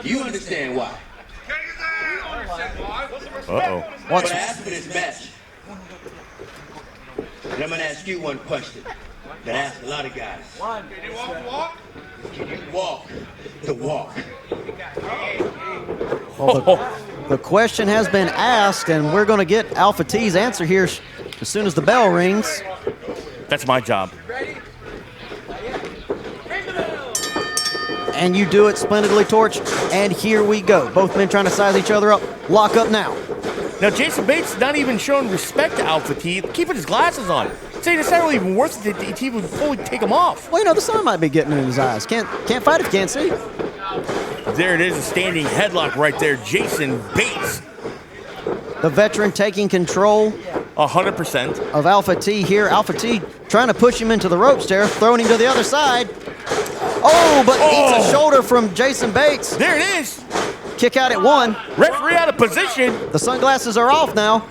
You understand why? Uh-oh. But I asked for this match. And I'm going to ask you one question that I ask a lot of guys. Can you walk the walk? Can you walk the walk? Well, the question has been asked, and we're going to get Alpha T's answer here as soon as the bell rings. That's my job. And you do it splendidly, Torch. And here we go. Both men trying to size each other up. Lock up now. Now, Jason Bates not even showing respect to Alpha T, keeping his glasses on. Saying it's not really even worth it that he would fully take them off. Well, the sun might be getting in his eyes. Can't fight if you can't see. There it is, a standing headlock right there. Jason Bates. The veteran taking control 100% of Alpha T here. Alpha T trying to push him into the ropes there, throwing him to the other side. Oh, but eats a shoulder from Jason Bates. There it is. Kick out at 1. Referee out of position. The sunglasses are off now.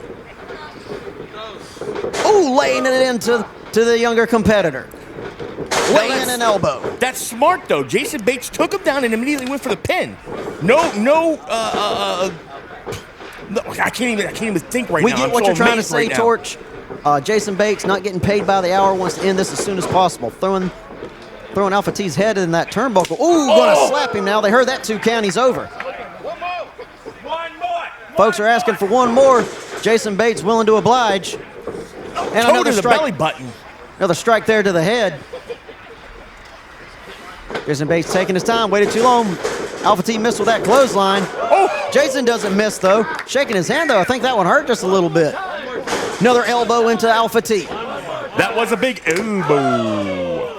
Oh, laying it into the younger competitor. Laying in an elbow. That's smart, though. Jason Bates took him down and immediately went for the pin. No, I can't even think right now. We get what you're trying to say, right Torch. Jason Bates not getting paid by the hour, wants to end this as soon as possible. Throwing Alpha T's head in that turnbuckle. Ooh, gonna slap him now. They heard that 2 count. He's over. Folks are asking for one more. Jason Bates willing to oblige. And another strike. Belly button. Another strike there to the head. Jason Bates taking his time, waited too long. Alpha T missed with that clothesline. Oh! Jason doesn't miss, though. Shaking his hand, though. I think that one hurt just a little bit. Another elbow into Alpha T. That was a big elbow.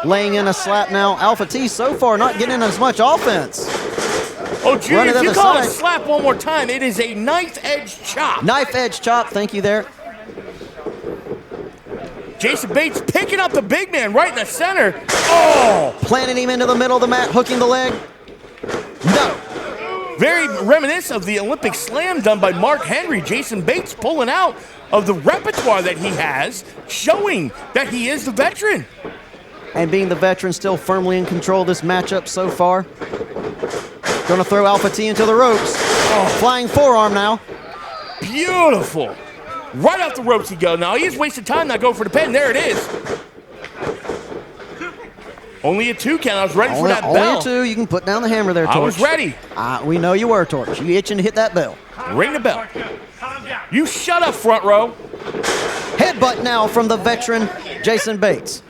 Laying in a slap now. Alpha T so far not getting as much offense. Oh, Junior, if you call it a slap one more time, it is a knife-edge chop. Knife-edge chop, thank you there. Jason Bates picking up the big man right in the center. Oh! Planting him into the middle of the mat, hooking the leg. No. Very reminiscent of the Olympic slam done by Mark Henry. Jason Bates pulling out of the repertoire that he has, showing that he is the veteran. And being the veteran, still firmly in control of this matchup so far. Going to throw Alpha T into the ropes. Oh, flying forearm now. Beautiful. Right off the ropes he goes. Now, he is wasting time not going for the pin. There it is. Only a 2 count. I was ready for that bell. Only a 2. You can put down the hammer there, Torch. I was ready. We know you were, Torch. You itching to hit that bell. Ring the bell. You shut up, front row. Headbutt now from the veteran, Jason Bates.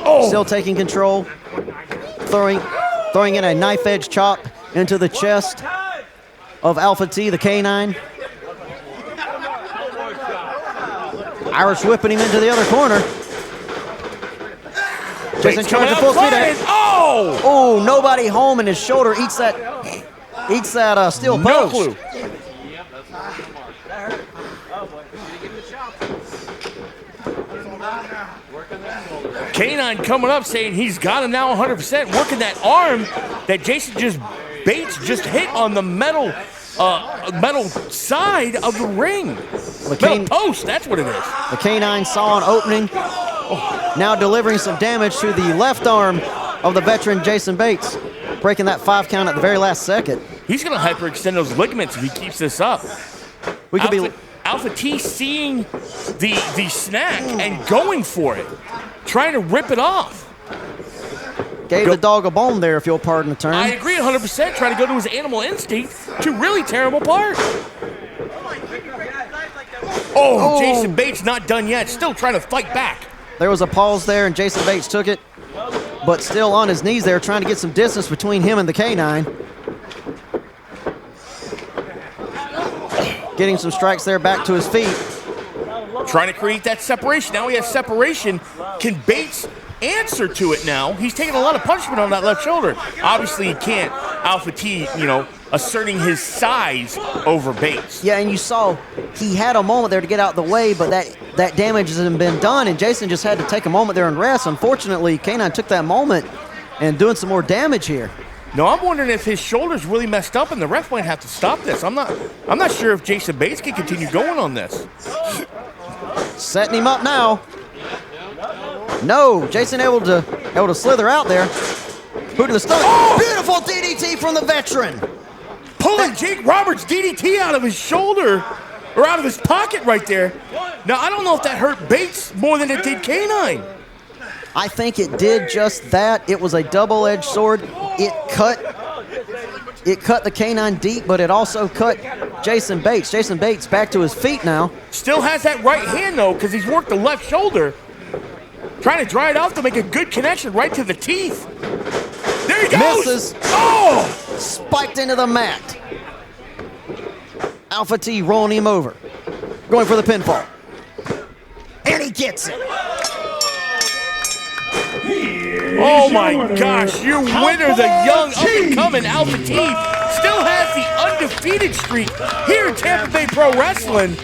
Oh. Still taking control. Throwing in a knife-edge chop into the chest of Alpha T, the K9. Irish whipping him into the other corner. Jason charging full speed ahead. Oh! Oh, nobody home, and his shoulder eats that steel post. No clue. K9 coming up saying he's got him now 100%, working that arm that Bates just hit on the metal side of the ring. Metal post, that's what it is. The K9 saw an opening, now delivering some damage to the left arm of the veteran Jason Bates, breaking that 5 count at the very last second. He's going to hyperextend those ligaments if he keeps this up. Alpha T seeing the snack and going for it, trying to rip it off. Gave the dog a bone there, if you'll pardon the term. I agree 100%, trying to go to his animal instinct to really tear him apart. Oh, Jason Bates not done yet, still trying to fight back. There was a pause there, and Jason Bates took it, but still on his knees there, trying to get some distance between him and the K9. Getting some strikes there back to his feet. Trying to create that separation. Now he has separation. Can Bates answer to it now? He's taking a lot of punishment on that left shoulder. Obviously he can't. Alpha T, asserting his size over Bates. Yeah, and you saw he had a moment there to get out of the way, but that damage hasn't been done, and Jason just had to take a moment there and rest. Unfortunately, K9 took that moment and doing some more damage here. No, I'm wondering if his shoulder's really messed up and the ref might have to stop this. I'm not sure if Jason Bates can continue going on this. Setting him up now. No, Jason able to slither out there. Boot to the stomach. Oh! Beautiful DDT from the veteran. Pulling Jake Roberts' DDT out of his shoulder, or out of his pocket right there. Now, I don't know if that hurt Bates more than it did K9. I think it did just that. It was a double-edged sword. It cut the canine deep, but it also cut Jason Bates. Jason Bates back to his feet now. Still has that right hand, though, because he's worked the left shoulder. Trying to dry it off to make a good connection right to the teeth. There he goes! Misses. Oh! Spiked into the mat. Alpha T rolling him over. Going for the pinfall. And he gets it. Oh my gosh, your winner, the young up-and-coming Alpha T, still has the undefeated streak here in Tampa Bay Pro Wrestling.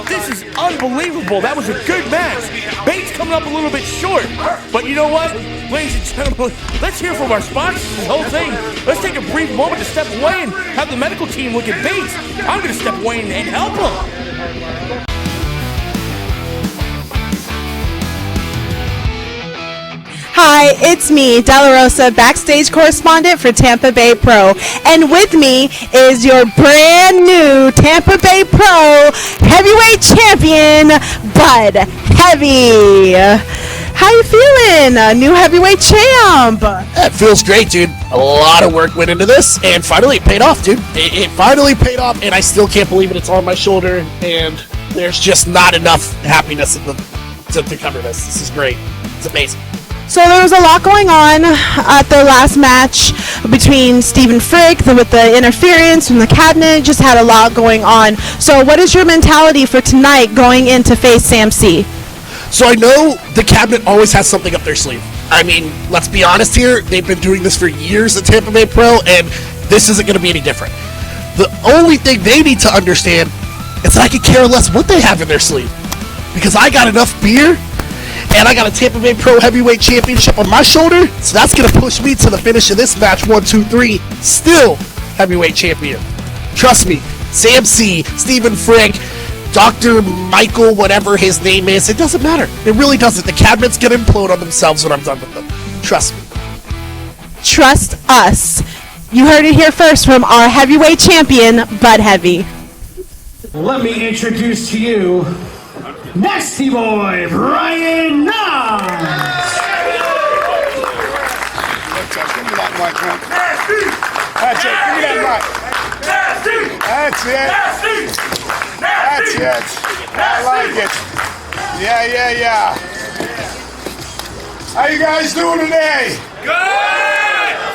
This is unbelievable. That was a good match. Bates coming up a little bit short, but you know what? Ladies and gentlemen, let's hear from our sponsors this whole thing. Let's take a brief moment to step away and have the medical team look at Bates. I'm going to step away and help him. Hi, it's me, Della Rosa, backstage correspondent for Tampa Bay Pro. And with me is your brand new Tampa Bay Pro heavyweight champion, Bud Heavy. How you feeling, new heavyweight champ? It feels great, dude. A lot of work went into this, and finally it paid off, dude. It finally paid off, and I still can't believe it. It's on my shoulder, and there's just not enough happiness to cover this. This is great. It's amazing. So there was a lot going on at the last match between Stephen Frick with the interference from the cabinet. Just had a lot going on. So what is your mentality for tonight going in to face Sam C? So I know the cabinet always has something up their sleeve. I mean, let's be honest here. They've been doing this for years at Tampa Bay Pro, and this isn't going to be any different. The only thing they need to understand is that I could care less what they have in their sleeve, because I got enough beer. And I got a Tampa Bay Pro Heavyweight Championship on my shoulder, so that's going to push me to the finish of this match, 1, 2, 3, still Heavyweight Champion. Trust me, Sam C, Stephen Frick, Dr. Michael, whatever his name is, it doesn't matter. It really doesn't. The cabinet's going to implode on themselves when I'm done with them. Trust me. Trust us. You heard it here first from our heavyweight champion, Bud Heavy. Let me introduce to you Nasty Boy Brian Knox. Give me that mic, man. That's it. Give me that mic. That's it. That's it. I like it. Yeah. How you guys doing today? Good!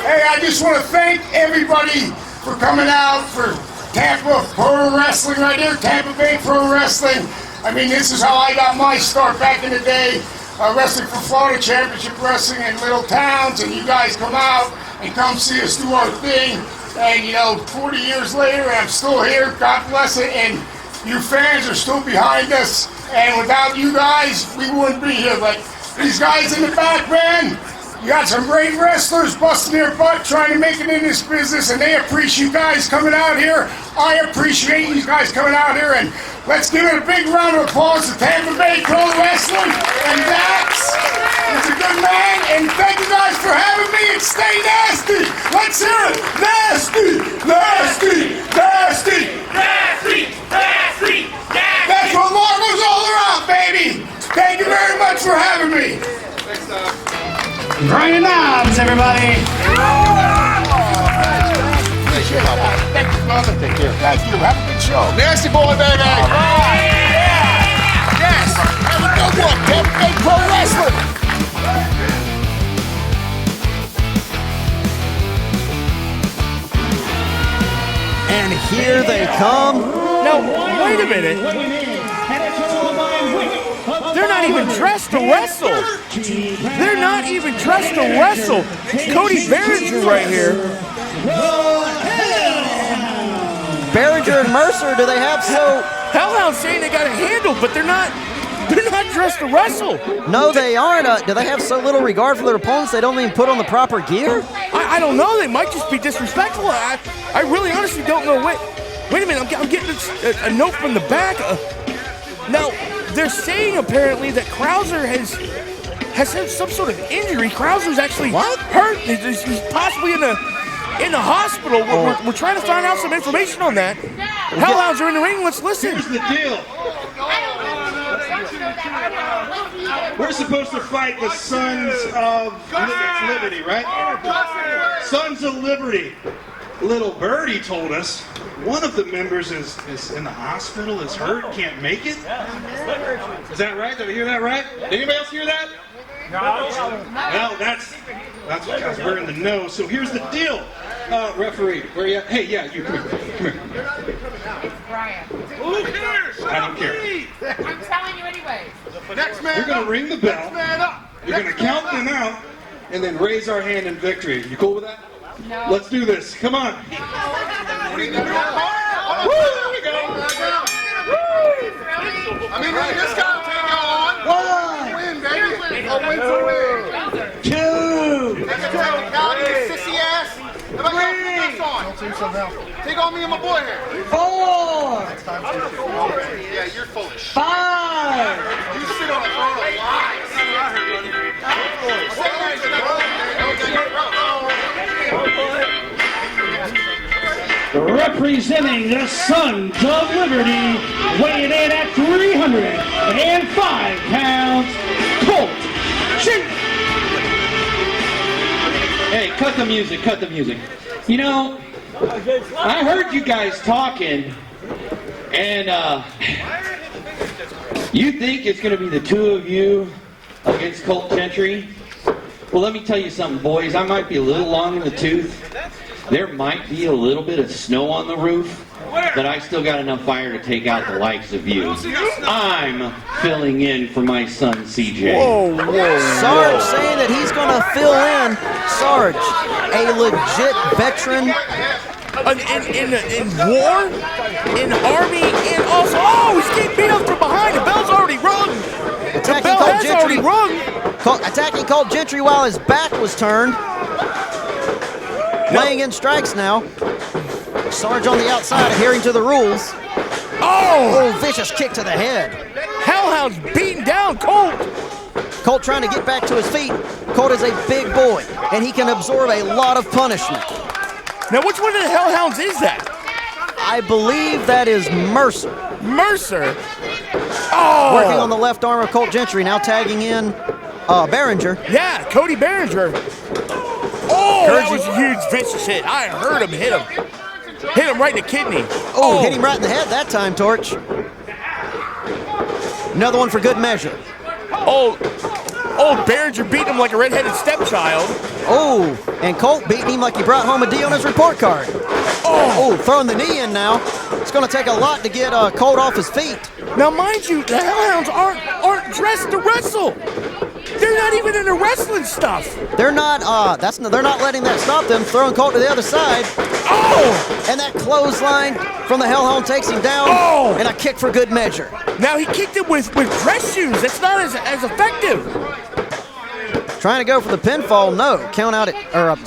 Hey, I just want to thank everybody for coming out for Tampa Pro Wrestling right here, Tampa Bay Pro Wrestling. I mean, this is how I got my start back in the day, wrestling for Florida Championship Wrestling in little towns, and you guys come out and come see us do our thing, and 40 years later, I'm still here, God bless it, and you fans are still behind us, and without you guys, we wouldn't be here, but these guys in the back, man, you got some great wrestlers busting their butt trying to make it in this business, and they appreciate you guys coming out here. I appreciate you guys coming out here, and let's give it a big round of applause to Tampa Bay Pro Wrestling and Dax. He's a good man, and thank you guys for having me, and stay nasty. Let's hear it. Nasty, nasty, nasty, nasty, nasty, nasty. That's what Largo's all around, baby. Thank you very much for having me. Brian Knox, everybody. Thank you, brother. Take care. Thank you. Have a good show. Nasty boy, baby. All right. Yeah. Yes. Have a good one. Tampa Bay Pro Wrestling. And here they come. Now, wait a minute. They're not even dressed to wrestle. They're not even dressed to wrestle. Cody Behringer right here. Behringer and Mercer, do they have so... Hellhounds saying they got it handled, but they're not dressed to wrestle. No, they aren't. Do they have so little regard for their opponents they don't even put on the proper gear? I don't know. They might just be disrespectful. I really honestly don't know. Wait a minute. I'm getting a note from the back. Now, they're saying apparently that Krauser has had some sort of injury. Krauser's actually hurt. He's possibly in the hospital. We're trying to find out some information on that. Hellhounds are in the ring. Let's listen. Here's the deal. We're supposed to fight the Sons of Liberty, right? Sons of Liberty. Little Birdie told us one of the members is in the hospital, is hurt, can't make it. Is that right? Did I hear that right? Did anybody else hear that? No. Well, that's because we're in the know. So here's the deal, referee. Where you at? Hey, yeah, you come here. Brian. Who cares? I don't care. I'm telling you anyway. Next man. You're gonna ring the bell. You're gonna count them out, and then raise our hand in victory. You cool with that? No. Let's do this. Come on. Ring the bell. Woo! There we go. I mean, this guy will take y'all on. Win, baby. A win to win. 2. Next time, Cowboy, sissy ass. Everybody got this on. Take on me and my boy here. 4. Yeah, you're foolish. 5. You sit on a throne of lies. Representing the Sons of Liberty, weighing in at 305 pounds, Colt. Hey, cut the music, cut the music. You know, I heard you guys talking, and you think it's going to be the two of you against Colt Gentry? Well, let me tell you something, boys. I might be a little long in the tooth. There might be a little bit of snow on the roof, but I still got enough fire to take out the likes of you. I'm filling in for my son, CJ. Sarge saying that he's going to fill in. Sarge, a legit veteran. In war, in army, and also, he's getting beat up from behind. The bell's already rung. The bell has already rung. Attacking Colt Gentry while his back was turned. Laying in strikes now. Sarge on the outside, adhering to the rules. Oh, vicious kick to the head. Hellhounds beating down Colt. Colt trying to get back to his feet. Colt is a big boy, and he can absorb a lot of punishment. Now, which one of the Hellhounds is that? I believe that is Mercer. Mercer? Oh! Working on the left arm of Colt Gentry, now tagging in Behringer. Yeah, Cody Behringer. Oh, that was a huge vicious hit. I heard him hit him. Hit him right in the kidney. Oh, hit him right in the head that time, Torch. Another one for good measure. Behringer beating him like a redheaded stepchild. Oh, and Colt beating him like he brought home a D on his report card. Oh, throwing the knee in now. It's going to take a lot to get Colt off his feet. Now, mind you, the Hellhounds aren't dressed to wrestle. They're not even in the wrestling stuff. They're not. They're not letting that stop them. Throwing Colt to the other side. Oh! And that clothesline from the Hellhound takes him down. Oh! And a kick for good measure. Now he kicked him with dress shoes. That's not as effective. Trying to go for the pinfall. No. Count out it. Count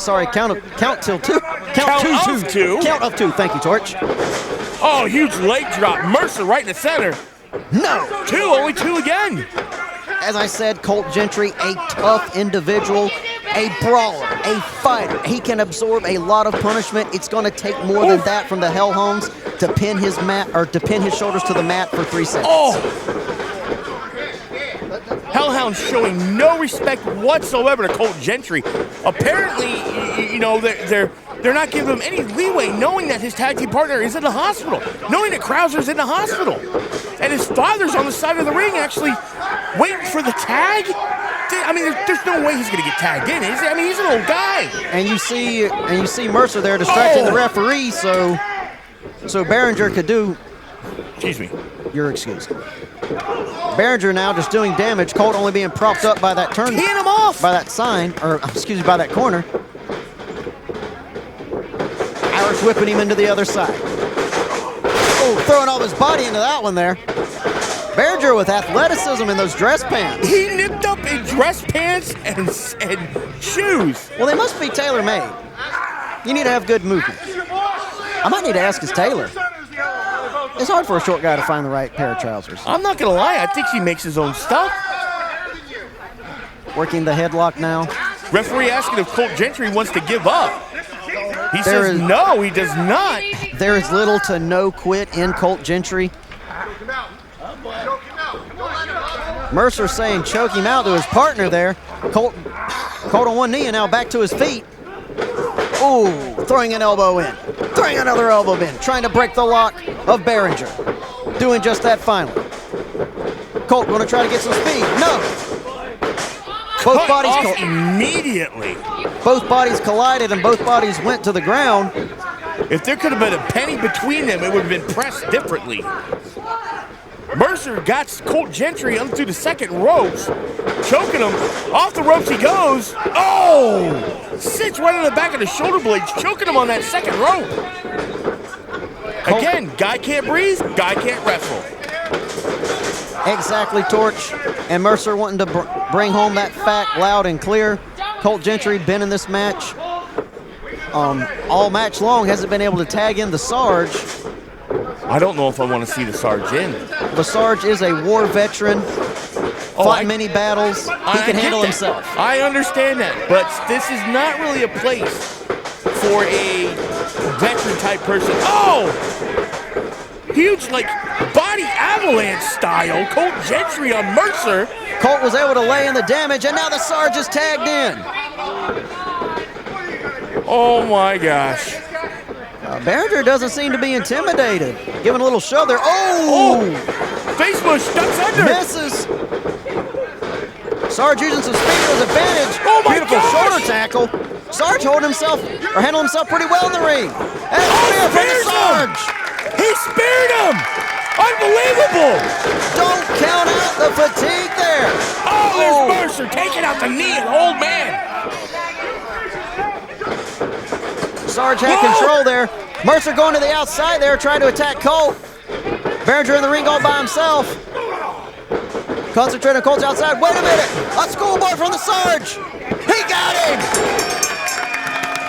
till 2. Count of two. Count of 2. Thank you, Torch. Oh, huge leg drop. Mercer right in the center. No. 2. Only 2 again. As I said, Colt Gentry, a tough individual, a brawler, a fighter. He can absorb a lot of punishment. It's going to take more than that from the Hellhounds to pin his shoulders to the mat for 3 seconds. Oh! Hellhounds showing no respect whatsoever to Colt Gentry. Apparently, they're not giving him any leeway, knowing that his tag team partner is in the hospital, knowing that Krauser's in the hospital, and his father's on the side of the ring actually waiting for the tag. I mean, there's no way he's going to get tagged in, is he? I mean, he's an old guy. And you see Mercer there distracting the referee, so Behringer could do. Excuse me. You're excused. Behringer now just doing damage. Colt only being propped up by that turn. Hit him off. By that sign, by that corner. Irish whipping him into the other side. Oh, throwing all his body into that one there. Behringer with athleticism in those dress pants. He nipped up in dress pants and shoes. Well, they must be tailor-made. You need to have good movement. I might need to ask his tailor. It's hard for a short guy to find the right pair of trousers. I'm not going to lie. I think he makes his own stuff. Working the headlock now. Referee asking if Colt Gentry wants to give up. He says no, he does not. There is little to no quit in Colt Gentry. Mercer saying choke him out to his partner there. Colt on one knee and now back to his feet. Ooh, throwing an elbow in. Throwing another elbow in. Trying to break the lock of Behringer. Doing just that finally. Colt going to try to get some speed. No. Both bodies immediately. Both bodies collided and both bodies went to the ground. If there could have been a penny between them, it would have been pressed differently. Mercer got Colt Gentry up through the second ropes, choking him. Off the ropes he goes. Oh! Sits right on the back of the shoulder blades, choking him on that second rope. Again, guy can't breathe, guy can't wrestle. Exactly, Torch. And Mercer wanting to bring home that fact loud and clear. Colt Gentry been in this match all match long, hasn't been able to tag in the Sarge. I don't know if I want to see the Sarge in. The Sarge is a war veteran, fought many battles. He can handle himself. I understand that, but this is not really a place for a veteran-type person. Oh! Huge, like, body avalanche style. Colt Gentry on Mercer. Colt was able to lay in the damage, and now the Sarge is tagged in. Oh, my gosh. Behringer doesn't seem to be intimidated. Giving a little shove there. Oh! Face push, ducks under. Misses. Sarge using some speed to his advantage. Oh my Beautiful gosh. shoulder tackle. Sarge holding himself, or handling himself pretty well in the ring. And spear from the Sarge. He speared him. Unbelievable. Don't count out the fatigue there. Oh, there's Mercer taking out the knee of the old man. Sarge had control there. Mercer going to the outside there, trying to attack Colt. Behringer in the ring all by himself. Concentrating on Colt's outside. Wait a minute. A schoolboy from the Sarge. He got him.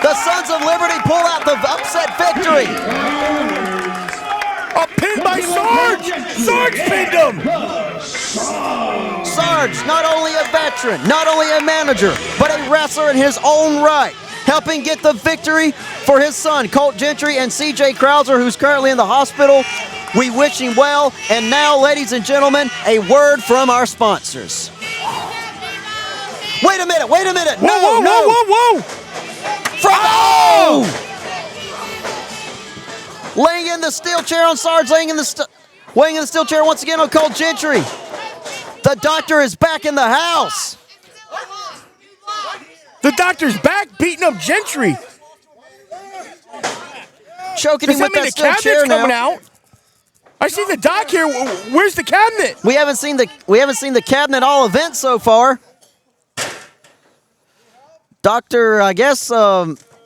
The Sons of Liberty pull out the upset victory. A pin by Sarge. Sarge pinned him. Sarge, not only a veteran, not only a manager, but a wrestler in his own right, helping get the victory for his son, Colt Gentry, and CJ Krauser, who's currently in the hospital. We wish him well. And now, ladies and gentlemen, a word from our sponsors. Wait a minute, wait a minute. Whoa. Laying in the steel chair on Sarge, weighing in the steel chair once again on Colt Gentry. The doctor is back in the house. The doctor's back, beating up Gentry. Choking Does him with that mean that the steel cabinet's chair now. coming out? I see the doc here. Where's the cabinet? We haven't seen the cabinet all event so far. Doctor, I guess,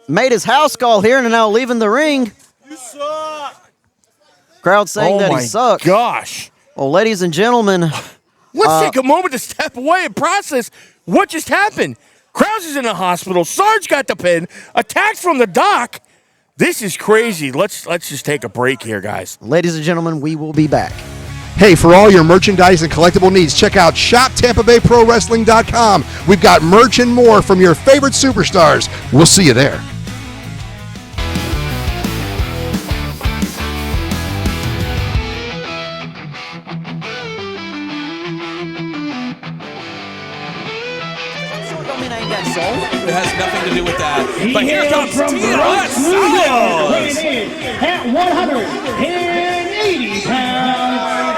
made his house call here and now leaving the ring. You suck. Crowd saying that he sucks. Oh my gosh. Well, ladies and gentlemen, let's take a moment to step away and process what just happened. Krauser's in the hospital. Sarge got the pin. Attacks from the doc. This is crazy. Let's just take a break here, guys. Ladies and gentlemen, we will be back. Hey, for all your merchandise and collectible needs, check out shoptampabayprowrestling.com. We've got merch and more from your favorite superstars. We'll see you there. It has nothing to do with that. But here comes Silas at 180 pounds.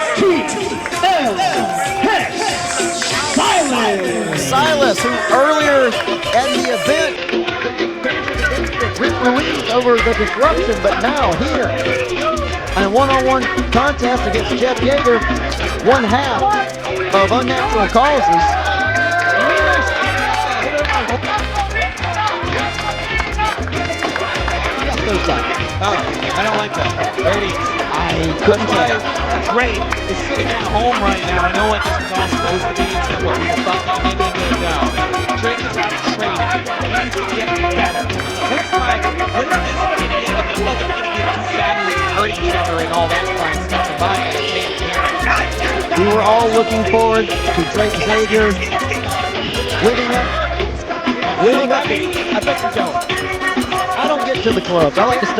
Silas, who earlier at the event Rick Ruiz over the disruption, but now here in a one-on-one contest against Jeff Jagger, one half of Unnatural Causes. I don't like that. I couldn't tell you. Great is sitting at home right now. I know what this is all supposed to be. It's what we thought that maybe good down. Drake is out of training. He needs to get better. Looks like with this idiot and the other idiot who sadly hurt each other and all that fun stuff. We were all looking forward to Drake Xavier winning up. I bet you don't. I don't get to the clubs. I like to go to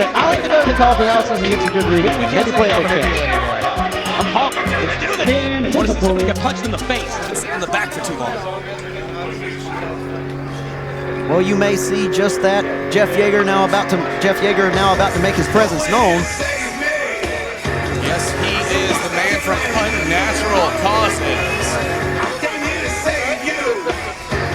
the coffee houses and get some good reading. Maybe play a game. I'm talking. What if somebody got punched in the face? Been sitting in the back for too long. Well, you may see just that. Jeff Jagger now about to make his presence known. Yes, he is the man from Unnatural Causes.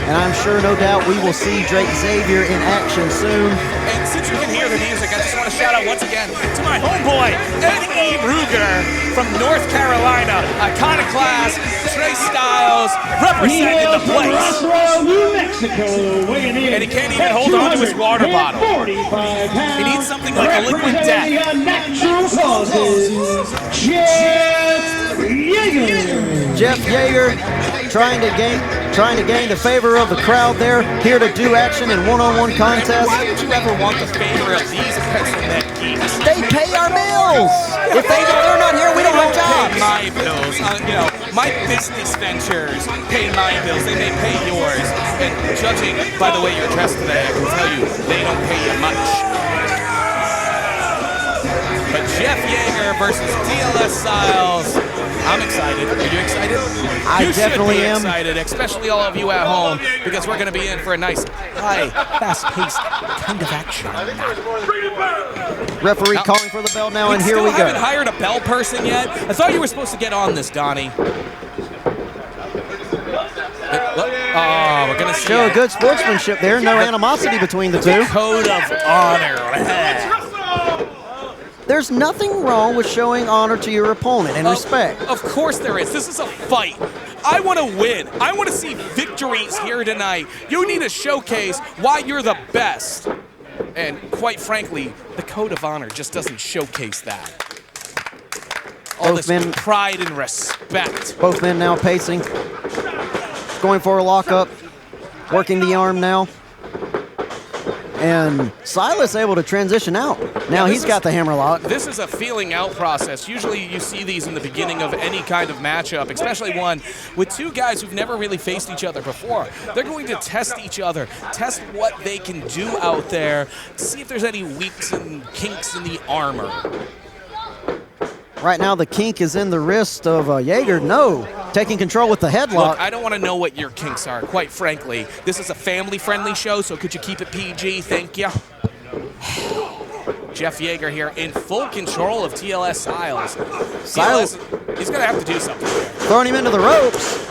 And I'm sure, no doubt, we will see Drake Xavier in action soon. And since you can hear the music, I just want to shout out once again to my homeboy, Eddie Ruger from North Carolina. Iconoclast, Trey Styles, representing the place. Roswell, New Mexico, weighing in. And he can't even hold on to his water bottle. He needs something like a liquid death. Unnatural Causes, Jeff Jagger. Jeff Jagger trying to gain the favor of the crowd there, here to do action in one-on-one contests. Why would you ever want the favor of these pencil neck geeks? They pay our bills. If they're not here, we don't have jobs. Pay my bills. My business ventures pay my bills. They may pay yours. And judging by the way you're dressed today, I can tell you they don't pay you much. But Jeff Jagger versus TLS Styles. I'm excited. Are you excited? I definitely am. Excited, especially all of you at home, because we're going to be in for a nice, high, fast-paced kind of action. Referee calling for the bell now, and here we go. Still haven't hired a bell person yet. I thought you were supposed to get on this, Donnie. Oh, we're going to show good sportsmanship there. No animosity between the two. Code of honor. There's nothing wrong with showing honor to your opponent and respect. Of course there is. This is a fight. I want to win. I want to see victories here tonight. You need to showcase why you're the best. And quite frankly, the Code of Honor just doesn't showcase that. All this pride and respect. Both men now pacing. Going for a lockup. Working the arm now. And Silas able to transition out. Now he's got the hammerlock. This is a feeling out process. Usually you see these in the beginning of any kind of matchup, especially one with two guys who've never really faced each other before. They're going to test each other, test what they can do out there, see if there's any weaks and kinks in the armor. Right now the kink is in the wrist of Jagger. No, taking control with the headlock. Look, I don't want to know what your kinks are, quite frankly. This is a family-friendly show, so could you keep it PG? Thank you. Jeff Jagger here in full control of TLS Styles. TLS, he's going to have to do something here. Throwing him into the ropes.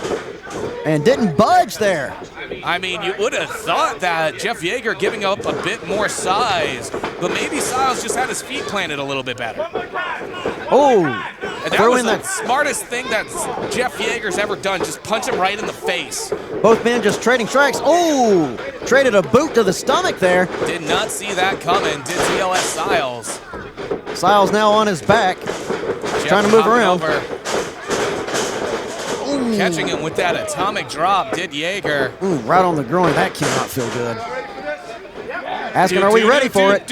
And didn't budge there. I mean, you would have thought that Jeff Jagger giving up a bit more size, but maybe Styles just had his feet planted a little bit better. Oh, and that was the smartest thing that Jeff Jagger's ever done, just punch him right in the face. Both men just trading strikes. Oh, traded a boot to the stomach there. Did not see that coming, did TLS Styles. Styles now on his back, trying to move around. Catching him with that atomic drop, did Jagger. Ooh, right on the groin. That cannot feel good. Asking, are we ready for it?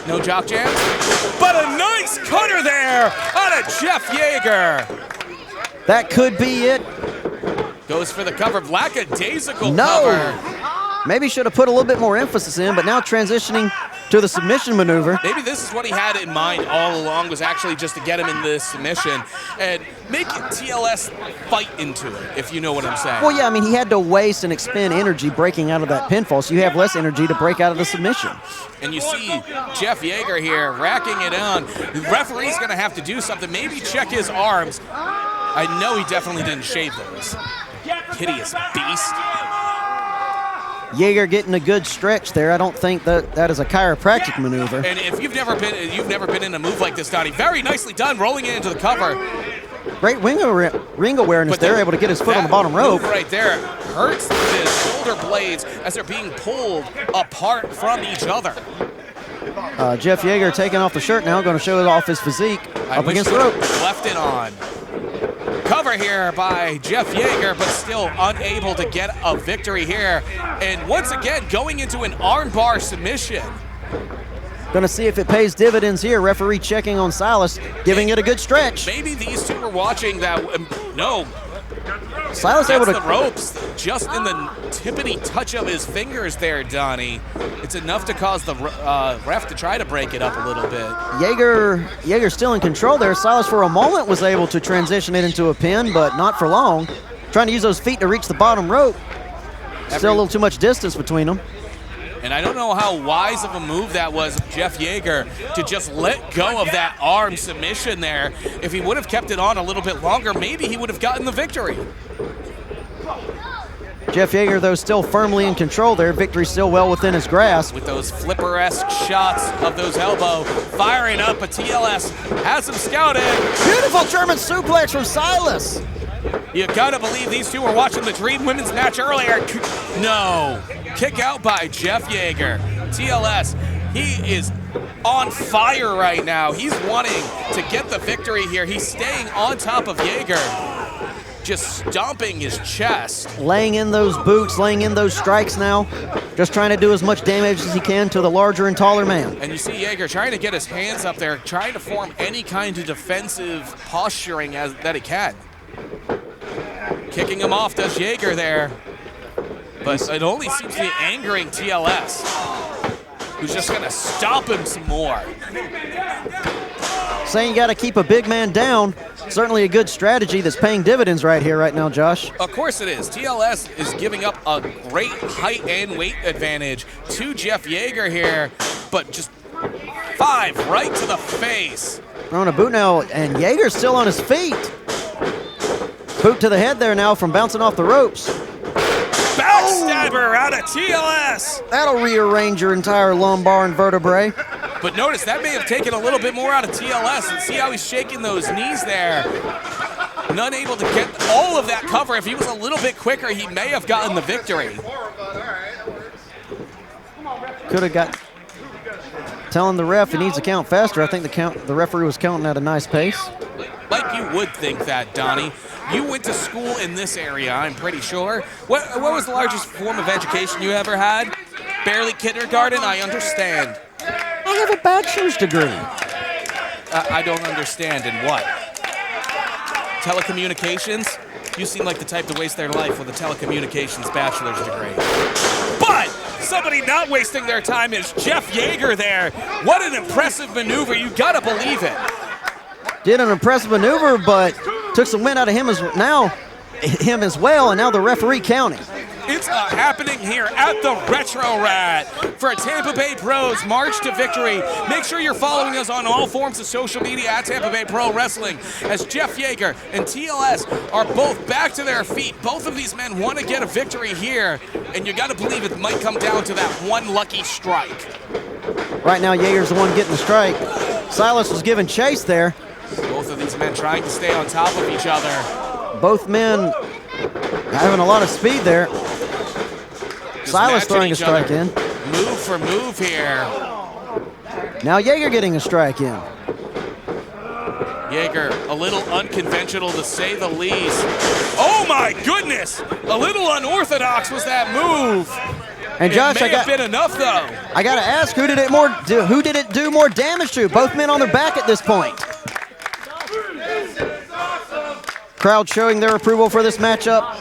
No jock jams. But a nice cutter there on a Jeff Jagger. That could be it. Goes for the cover. Lackadaisical cover. Maybe should have put a little bit more emphasis in, but now transitioning to the submission maneuver. Maybe this is what he had in mind all along, was actually just to get him in this submission and make TLS fight into it, if you know what I'm saying. Well, yeah, I mean, he had to waste and expend energy breaking out of that pinfall, so you have less energy to break out of the submission. And you see Jeff Jagger here racking it on. The referee's going to have to do something, maybe check his arms. I know he definitely didn't shave those. Hideous beast. Jagger getting a good stretch there. I don't think that is a chiropractic maneuver. And if you've never been in a move like this, Donnie, very nicely done, rolling it into the cover. Great ring awareness there, able to get his foot on the bottom rope. Right there hurts the shoulder blades as they're being pulled apart from each other. Jeff Jagger taking off the shirt now, going to show it off his physique up against the rope. Left it on. Cover here by Jeff Jagger, but still unable to get a victory here. And once again, going into an armbar submission. Going to see if it pays dividends here. Referee checking on Silas, giving it a good stretch. Maybe these two were watching that. No, Silas able Gets to the ropes just in the tippity touch of his fingers there, Donnie. It's enough to cause the ref to try to break it up a little bit. Jaeger still in control there. Silas for a moment was able to transition it into a pin, but not for long. Trying to use those feet to reach the bottom rope. Still a little too much distance between them. And I don't know how wise of a move that was of Jeff Jagger to just let go of that arm submission there. If he would have kept it on a little bit longer, maybe he would have gotten the victory. Jeff Jagger, though, still firmly in control there. Victory still well within his grasp. With those flipper-esque shots of those elbow, firing up, but TLS has him scouted. Beautiful German suplex from Silas. You gotta believe these two were watching the Dream Women's match earlier. No. Kick out by Jeff Jagger. TLS, he is on fire right now. He's wanting to get the victory here. He's staying on top of Jagger, just stomping his chest. Laying in those boots, laying in those strikes now. Just trying to do as much damage as he can to the larger and taller man. And you see Jagger trying to get his hands up there, trying to form any kind of defensive posturing that he can. Kicking him off does Jagger there. But it only seems to be angering TLS, who's just going to stomp him some more. Saying you got to keep a big man down. Certainly a good strategy that's paying dividends right here, right now, Josh. Of course it is. TLS is giving up a great height and weight advantage to Jeff Jagger here, but just 5 right to the face. Throwing a boot now, and Jaeger's still on his feet. Boot to the head there now from bouncing off the ropes. Backstabber out of TLS. That'll rearrange your entire lumbar and vertebrae. But notice that may have taken a little bit more out of TLS. And see how he's shaking those knees there. Not able to get all of that cover. If he was a little bit quicker, he may have gotten the victory. Could have got... Telling the ref he needs to count faster. I think the referee was counting at a nice pace. Like you would think that, Donnie. You went to school in this area, I'm pretty sure. What was the largest form of education you ever had? Barely kindergarten? I understand. I have a bachelor's degree. I don't understand. In what? Telecommunications? You seem like the type to waste their life with a telecommunications bachelor's degree. But somebody not wasting their time is Jeff Jagger there. What an impressive maneuver. You gotta believe it. Did an impressive maneuver, but took some wind out of him as well, and now the referee counting. It's happening here at the Retro Rat for Tampa Bay Pro's March to Victory. Make sure you're following us on all forms of social media at Tampa Bay Pro Wrestling, as Jeff Jagger and TLS are both back to their feet. Both of these men want to get a victory here, and you got to believe it might come down to that one lucky strike. Right now, Jaeger's the one getting the strike. Silas was giving chase there. Both of these men trying to stay on top of each other. Both men having a lot of speed there. Just Silas throwing a strike in. Move for move here. Now Jagger getting a strike in. Jagger, a little unconventional to say the least. Oh my goodness! A little unorthodox was that move. And Josh, it may have been enough though. I gotta ask, who did it do more damage to? Both men on their back at this point. Crowd showing their approval for this matchup.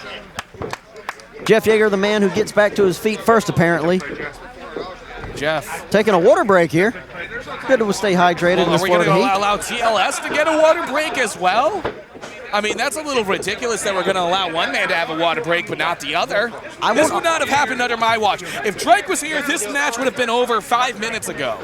Jeff Jagger, the man who gets back to his feet first, apparently. Jeff. Taking a water break here. Good to stay hydrated in this Florida heat. Are we going to allow TLS to get a water break as well? I mean, that's a little ridiculous that we're going to allow one man to have a water break, but not the other. This would not have happened under my watch. If Drake was here, this match would have been over 5 minutes ago.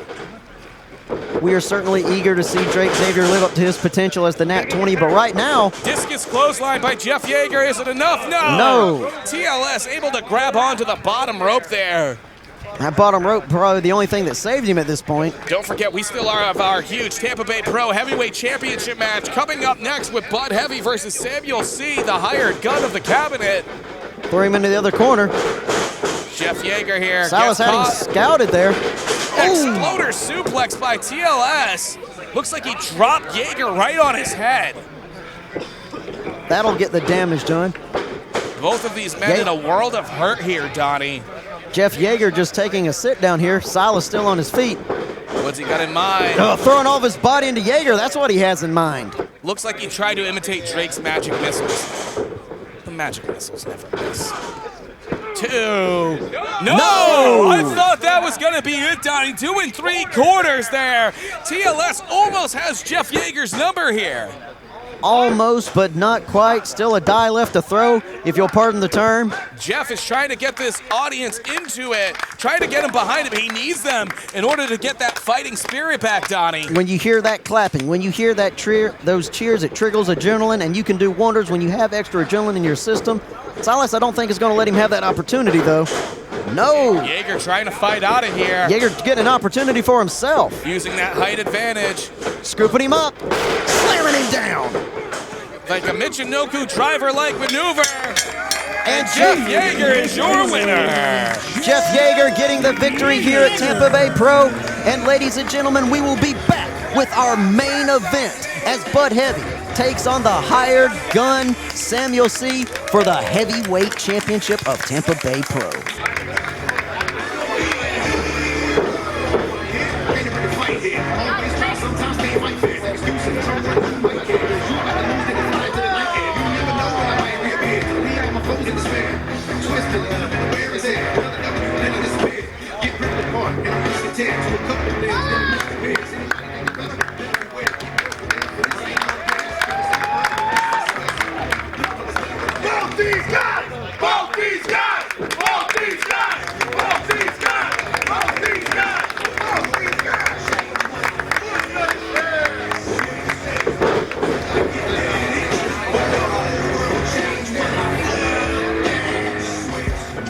We are certainly eager to see Drake Xavier live up to his potential as the Nat 20, but right now... Discus clothesline by Jeff Jagger. Is it enough? No! No! TLS able to grab onto the bottom rope there. That bottom rope probably the only thing that saved him at this point. Don't forget, we still have our huge Tampa Bay Pro Heavyweight Championship match coming up next with Bud Heavy versus Samuel C., the hired gun of the cabinet. Throw him into the other corner. Jeff Jagger here. Silas had him scouted there. Exploder suplex by TLS. Looks like he dropped Jagger right on his head. That'll get the damage done. Both of these men in a world of hurt here, Donnie. Jeff Jagger just taking a sit down here. Silas still on his feet. What's he got in mind? Throwing all of his body into Jagger. That's what he has in mind. Looks like he tried to imitate Drake's magic missiles. the magic missiles never miss. 2. No! I thought that was going to be it, Donnie. 2 3/4 there. TLS almost has Jeff Jager's number here. Almost, but not quite. Still a die left to throw, if you'll pardon the term. Jeff is trying to get this audience into it, trying to get them behind him. He needs them in order to get that fighting spirit back, Donnie. When you hear that clapping, when you hear that those cheers, it triggers adrenaline, and you can do wonders when you have extra adrenaline in your system. Silas, I don't think is going to let him have that opportunity, though. No. Jager trying to fight out of here. Jager getting an opportunity for himself. Using that height advantage. Scooping him up. Slamming him down. Like a Michinoku driver-like maneuver. And Jeff Jager is your winner. Jeff Jager getting the victory here at Tampa Bay Pro. And ladies and gentlemen, we will be back with our main event as Bud Heavy takes on the hired gun Samuel C. for the heavyweight championship of Tampa Bay Pro.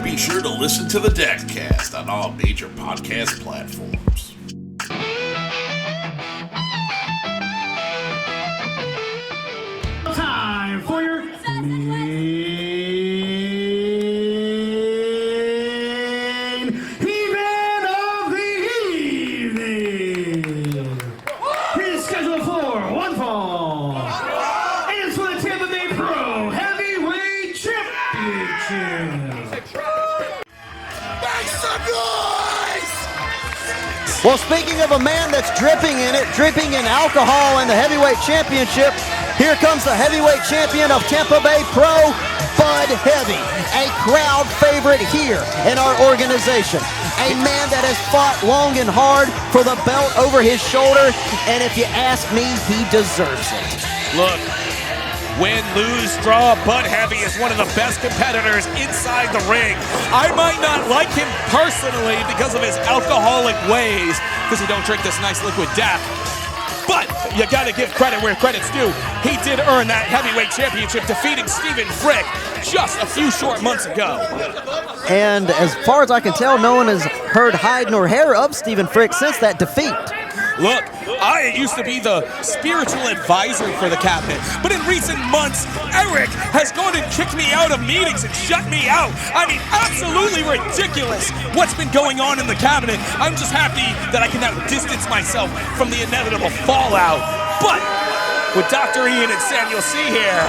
Be sure to listen to the Deckcast on all major podcast platforms. Time for your main event of the evening. He's scheduled for one fall. And it's for the Tampa Bay Pro Heavyweight Championship. Well, speaking of a man that's dripping in alcohol in the heavyweight championship, here comes the heavyweight champion of Tampa Bay Pro, Bud Heavy, a crowd favorite here in our organization. A man that has fought long and hard for the belt over his shoulder, and if you ask me, he deserves it. Look, win, lose, draw, Bud Heavy is one of the best competitors inside the ring. I might not like him personally because of his alcoholic ways, because he don't drink this nice liquid death. But you got to give credit where credit's due. He did earn that heavyweight championship, defeating Stephen Frick just a few short months ago. And as far as I can tell, no one has heard hide nor hair of Stephen Frick since that defeat. Look, I used to be the spiritual advisor for the cabinet, but in recent months, Eric has gone and kicked me out of meetings and shut me out. I mean, absolutely ridiculous what's been going on in the cabinet. I'm just happy that I can now distance myself from the inevitable fallout. But with Dr. Ian and Samuel C. here,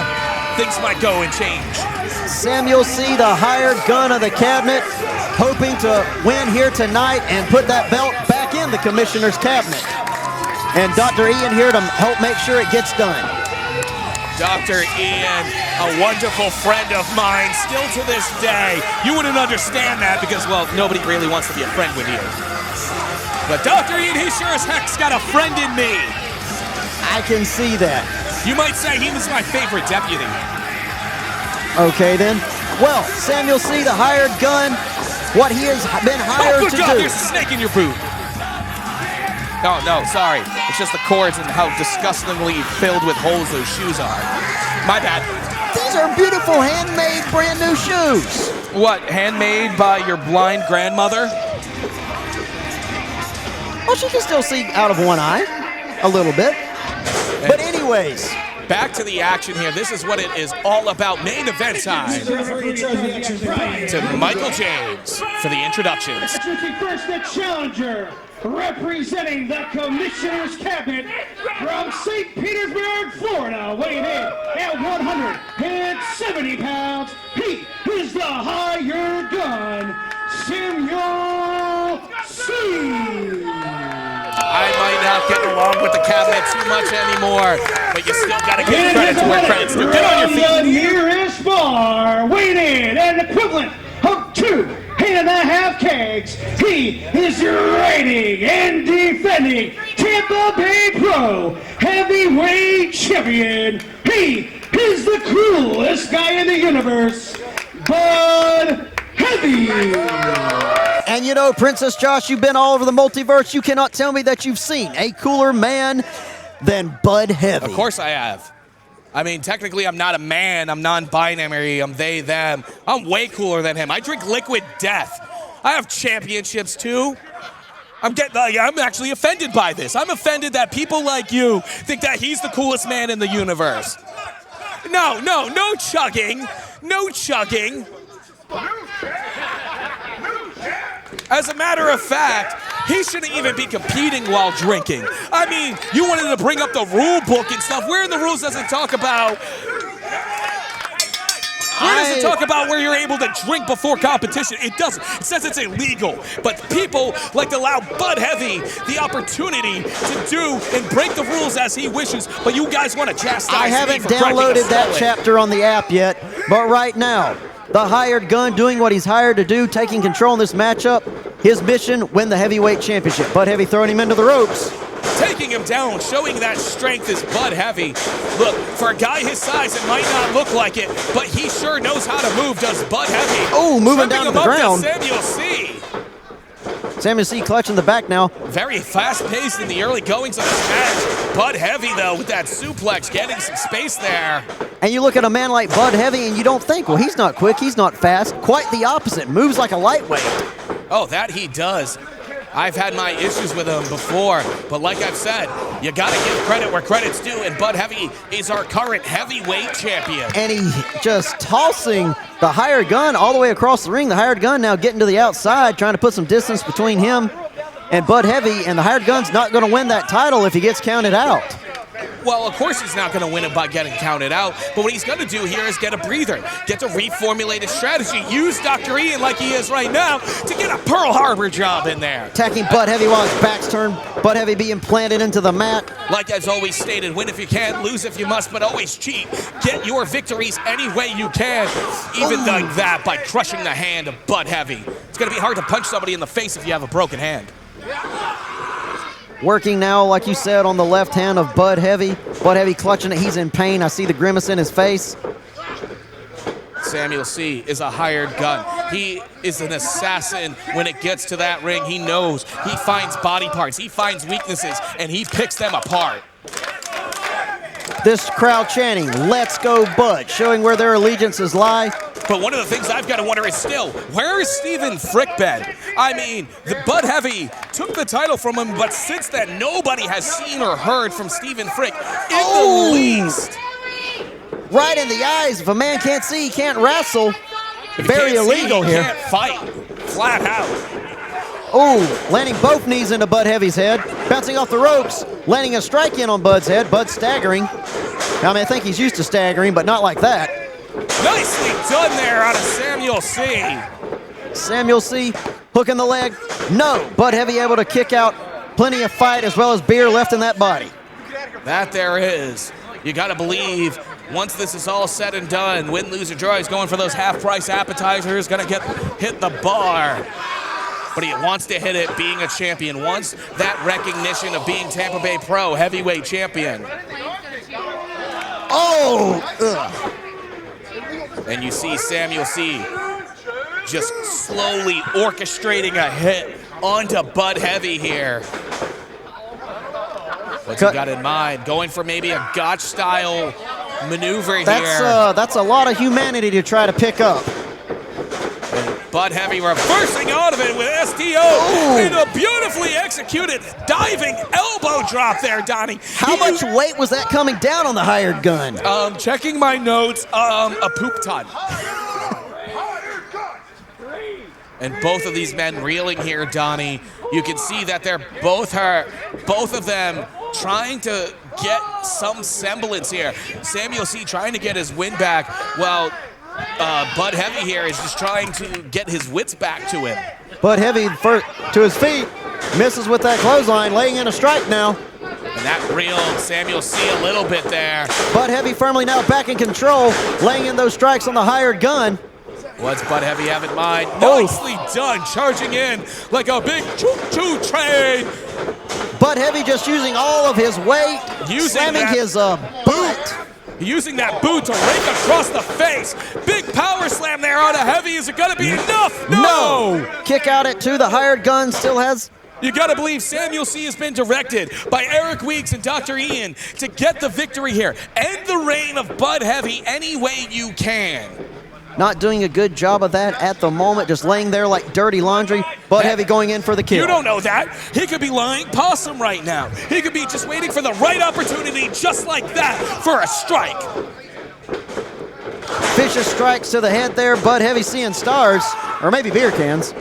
things might go and change. Samuel C., the hired gun of the cabinet, hoping to win here tonight and put that belt back in the commissioner's cabinet. And Dr. Ian here to help make sure it gets done. Dr. Ian, a wonderful friend of mine, still to this day. You wouldn't understand that because, well, nobody really wants to be a friend with you. But Dr. Ian, he sure as heck's got a friend in me. I can see that. You might say he was my favorite deputy. Okay, then. Well, Samuel C., the hired gun, what he has been hired to God, do. there's a snake in your boot. Oh, no, sorry. It's just the cords and how disgustingly filled with holes those shoes are. My bad. These are beautiful handmade brand new shoes. What, handmade by your blind grandmother? Well, she can still see out of one eye. A little bit. But anyways. Back to the action here. This is what it is all about. Main event time. To Michael James for the introductions. First, the challenger, representing the Commissioner's Cabinet from St. Petersburg, Florida, weighing in at 170 pounds. He is the hired gun, Samuel C. I might not get along with the cabinet too much anymore, but you still got to give credit to where credit's due. Get on your feet. The nearest bar, star, weighing in an equivalent of 2.5 kegs. He is your reigning and defending Tampa Bay Pro Heavyweight Champion. He is the coolest guy in the universe, Bud Heavy. And you know, Princess Josh, you've been all over the multiverse. You cannot tell me that you've seen a cooler man than Bud Heavy. Of course I have. I mean, technically, I'm not a man. I'm non-binary. I'm they, them. I'm way cooler than him. I drink liquid death. I have championships, too. I'm actually offended by this. I'm offended that people like you think that he's the coolest man in the universe. No chugging. No chugging. As a matter of fact, he shouldn't even be competing while drinking. I mean, you wanted to bring up the rule book and stuff. Where in the rules does it talk about? Where does it talk about where you're able to drink before competition? It doesn't. It says it's illegal. But people like to allow Bud Heavy the opportunity to do and break the rules as he wishes. But you guys want to chastise I haven't me for downloaded that chapter on the app yet, but right now, the hired gun doing what he's hired to do, taking control in this matchup. His mission, win the heavyweight championship. Bud Heavy throwing him into the ropes. Taking him down, showing that strength is Bud Heavy. Look, for a guy his size, it might not look like it, but he sure knows how to move, does Bud Heavy. Oh, moving down to the ground. Samuel C. Samuel C. clutching the back now. Very fast-paced in the early goings of this match. Bud Heavy, though, with that suplex, getting some space there. And you look at a man like Bud Heavy and you don't think, well, he's not quick, he's not fast. Quite the opposite, moves like a lightweight. Oh, that he does. I've had my issues with him before, but like I've said, you gotta give credit where credit's due, and Bud Heavy is our current heavyweight champion. And he just tossing the hired gun all the way across the ring. The hired gun now getting to the outside, trying to put some distance between him and Bud Heavy, and the hired gun's not gonna win that title if he gets counted out. Well, of course he's not going to win it by getting counted out, but what he's going to do here is get a breather, get to reformulate his strategy, use Dr. Ian like he is right now to get a Pearl Harbor job in there. Attacking Bud Heavy while his back's turned, Bud Heavy being planted into the mat. Like I've always stated, win if you can, lose if you must, but always cheat. Get your victories any way you can, even like that, by crushing the hand of Bud Heavy. It's going to be hard to punch somebody in the face if you have a broken hand. Working now, like you said, on the left hand of Bud Heavy. Bud Heavy clutching it. He's in pain. I see the grimace in his face. Samuel C. is a hired gun. He is an assassin when it gets to that ring. He knows. He finds body parts. He finds weaknesses, and he picks them apart. This crowd chanting, "Let's go, Bud," showing where their allegiances lie. But one of the things I've got to wonder is still, where is Stephen Frick been? I mean, the Bud Heavy took the title from him, but since then, nobody has seen or heard from Stephen Frick in the least. Right in the eyes. If a man can't see, he can't wrestle. Very illegal here. He can't fight. Flat out. Oh, landing both knees into Bud Heavy's head. Bouncing off the ropes. Landing a strike in on Bud's head. Bud staggering. I mean, I think he's used to staggering, but not like that. Nicely done there out of Samuel C. Samuel C. hooking the leg. No. Bud Heavy able to kick out. Plenty of fight as well as beer left in that body. That there is. You got to believe once this is all said and done, win, lose, or draw, he's going for those half-price appetizers, going to hit the bar. But he wants to hit it being a champion. Wants that recognition of being Tampa Bay Pro Heavyweight Champion. Oh! Ugh. And you see Samuel C. just slowly orchestrating a hit onto Bud Heavy here. What's he got in mind? Going for maybe a gotch-style maneuver here. That's a lot of humanity to try to pick up. And Bud Heavy reversing out of it with STO and a beautifully executed diving elbow drop there, Donnie. How much weight was that coming down on the hired gun? Checking my notes, a poop ton. And both of these men reeling here, Donnie. You can see that they're both of them trying to get some semblance here. Samuel C. trying to get his win back, while Bud Heavy here is just trying to get his wits back to him. Bud Heavy to his feet, misses with that clothesline, laying in a strike now. And that reeled Samuel C. a little bit there. Bud Heavy firmly now back in control, laying in those strikes on the hired gun. What's Bud Heavy have in mind? Nicely done, charging in like a big choo-choo train. Bud Heavy just using all of his weight, slamming his butt. Using that boot to rake across the face. Big power slam there on a Heavy. Is it going to be enough? No! Kick out at 2. The hired gun still has... You got to believe Samuel C. has been directed by Eric Weeks and Dr. Ian to get the victory here. End the reign of Bud Heavy any way you can. Not doing a good job of that at the moment, just laying there like dirty laundry. Bud Heavy going in for the kill. You don't know that. He could be lying possum right now. He could be just waiting for the right opportunity just like that for a strike. Vicious strikes to the head there. Bud Heavy seeing stars, or maybe beer cans.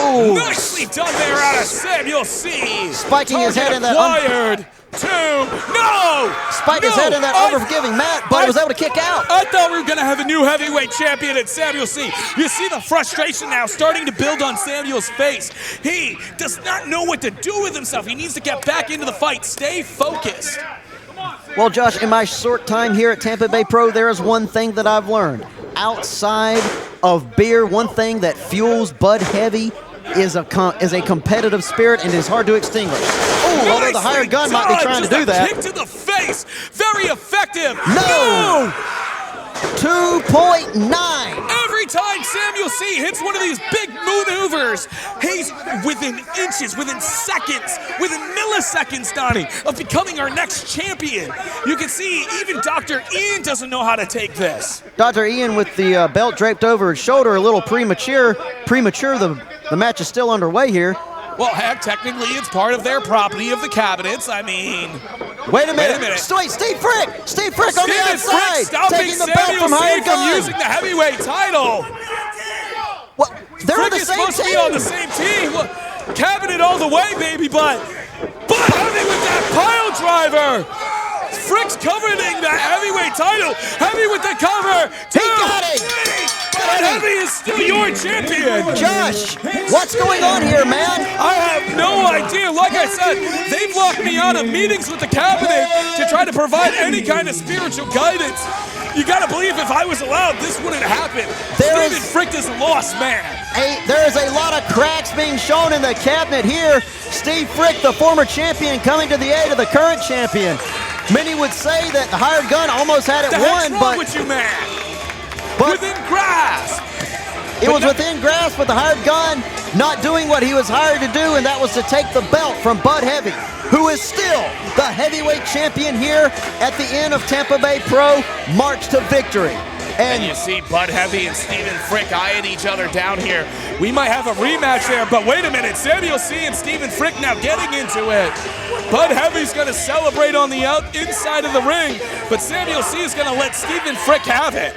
Ooh. Nicely done there out of Samuel C. Spiking his head in that... acquired. 2. No! Spike his head in that unforgiving mat, but was able to kick out. I thought we were going to have a new heavyweight champion at Samuel C. You see the frustration now starting to build on Samuel's face. He does not know what to do with himself. He needs to get back into the fight. Stay focused. Well, Josh, in my short time here at Tampa Bay Pro, there is one thing that I've learned. Outside of beer, one thing that fuels Bud Heavy is a competitive spirit and is hard to extinguish. Oh, although the hired gun might be trying to do that. Kick to the face, very effective. No! 2.9. Every time Samuel C. hits one of these big maneuvers, he's within inches, within seconds, within milliseconds, Donnie, of becoming our next champion. You can see even Dr. Ian doesn't know how to take this. Dr. Ian with the belt draped over his shoulder, a little premature. The match is still underway here. Well, heck, technically it's part of their property of the cabinets. I mean... Wait a minute. Wait, Steve Frick! Steve Frick on the outside! Stopping taking the Samuel belt from hired from gun. using the heavyweight title! Well, they're Frick on the is same supposed team! to be on the same team! Look, cabinet all the way, baby, but Heavy with that pile driver! Frick's covering that heavyweight title! Heavy with the cover! He got it! But Heavy is still your champion! Josh, what's going on here, man? I have no idea. Like I said, they've locked me out of meetings with the cabinet to try to provide any kind of spiritual guidance. You gotta believe if I was allowed, this wouldn't happen. Steven Frick is a lost man. There is a lot of cracks being shown in the cabinet here. Steve Frick, the former champion, coming to the aid of the current champion. Many would say that the hired gun almost had it won, but with you, man? Within grasp. It was within grasp, but the hired gun not doing what he was hired to do, and that was to take the belt from Bud Heavy, who is still the heavyweight champion here at the end of Tampa Bay Pro March to Victory. And you see Bud Heavy and Steven Frick eyeing each other down here. We might have a rematch there, but wait a minute. Samuel C. and Steven Frick now getting into it. Bud Heavy's going to celebrate on the inside of the ring, but Samuel C. is going to let Steven Frick have it.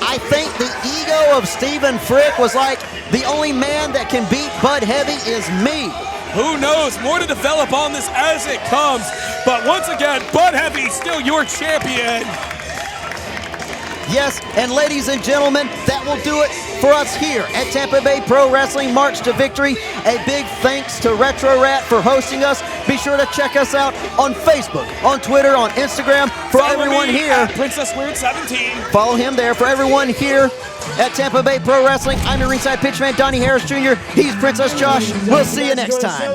I think the ego of Steven Frick was like, the only man that can beat Bud Heavy is me. Who knows? More to develop on this as it comes. But once again, Bud Heavy still your champion. Yes, and ladies and gentlemen, that will do it for us here at Tampa Bay Pro Wrestling March to Victory. A big thanks to Retro Rat for hosting us. Be sure to check us out on Facebook, on Twitter, on Instagram. For everyone here, Princess Weird 17. Follow him there. For everyone here at Tampa Bay Pro Wrestling, I'm your ringside pitchman, Donnie Harris Jr. He's Princess Josh. We'll see you next time.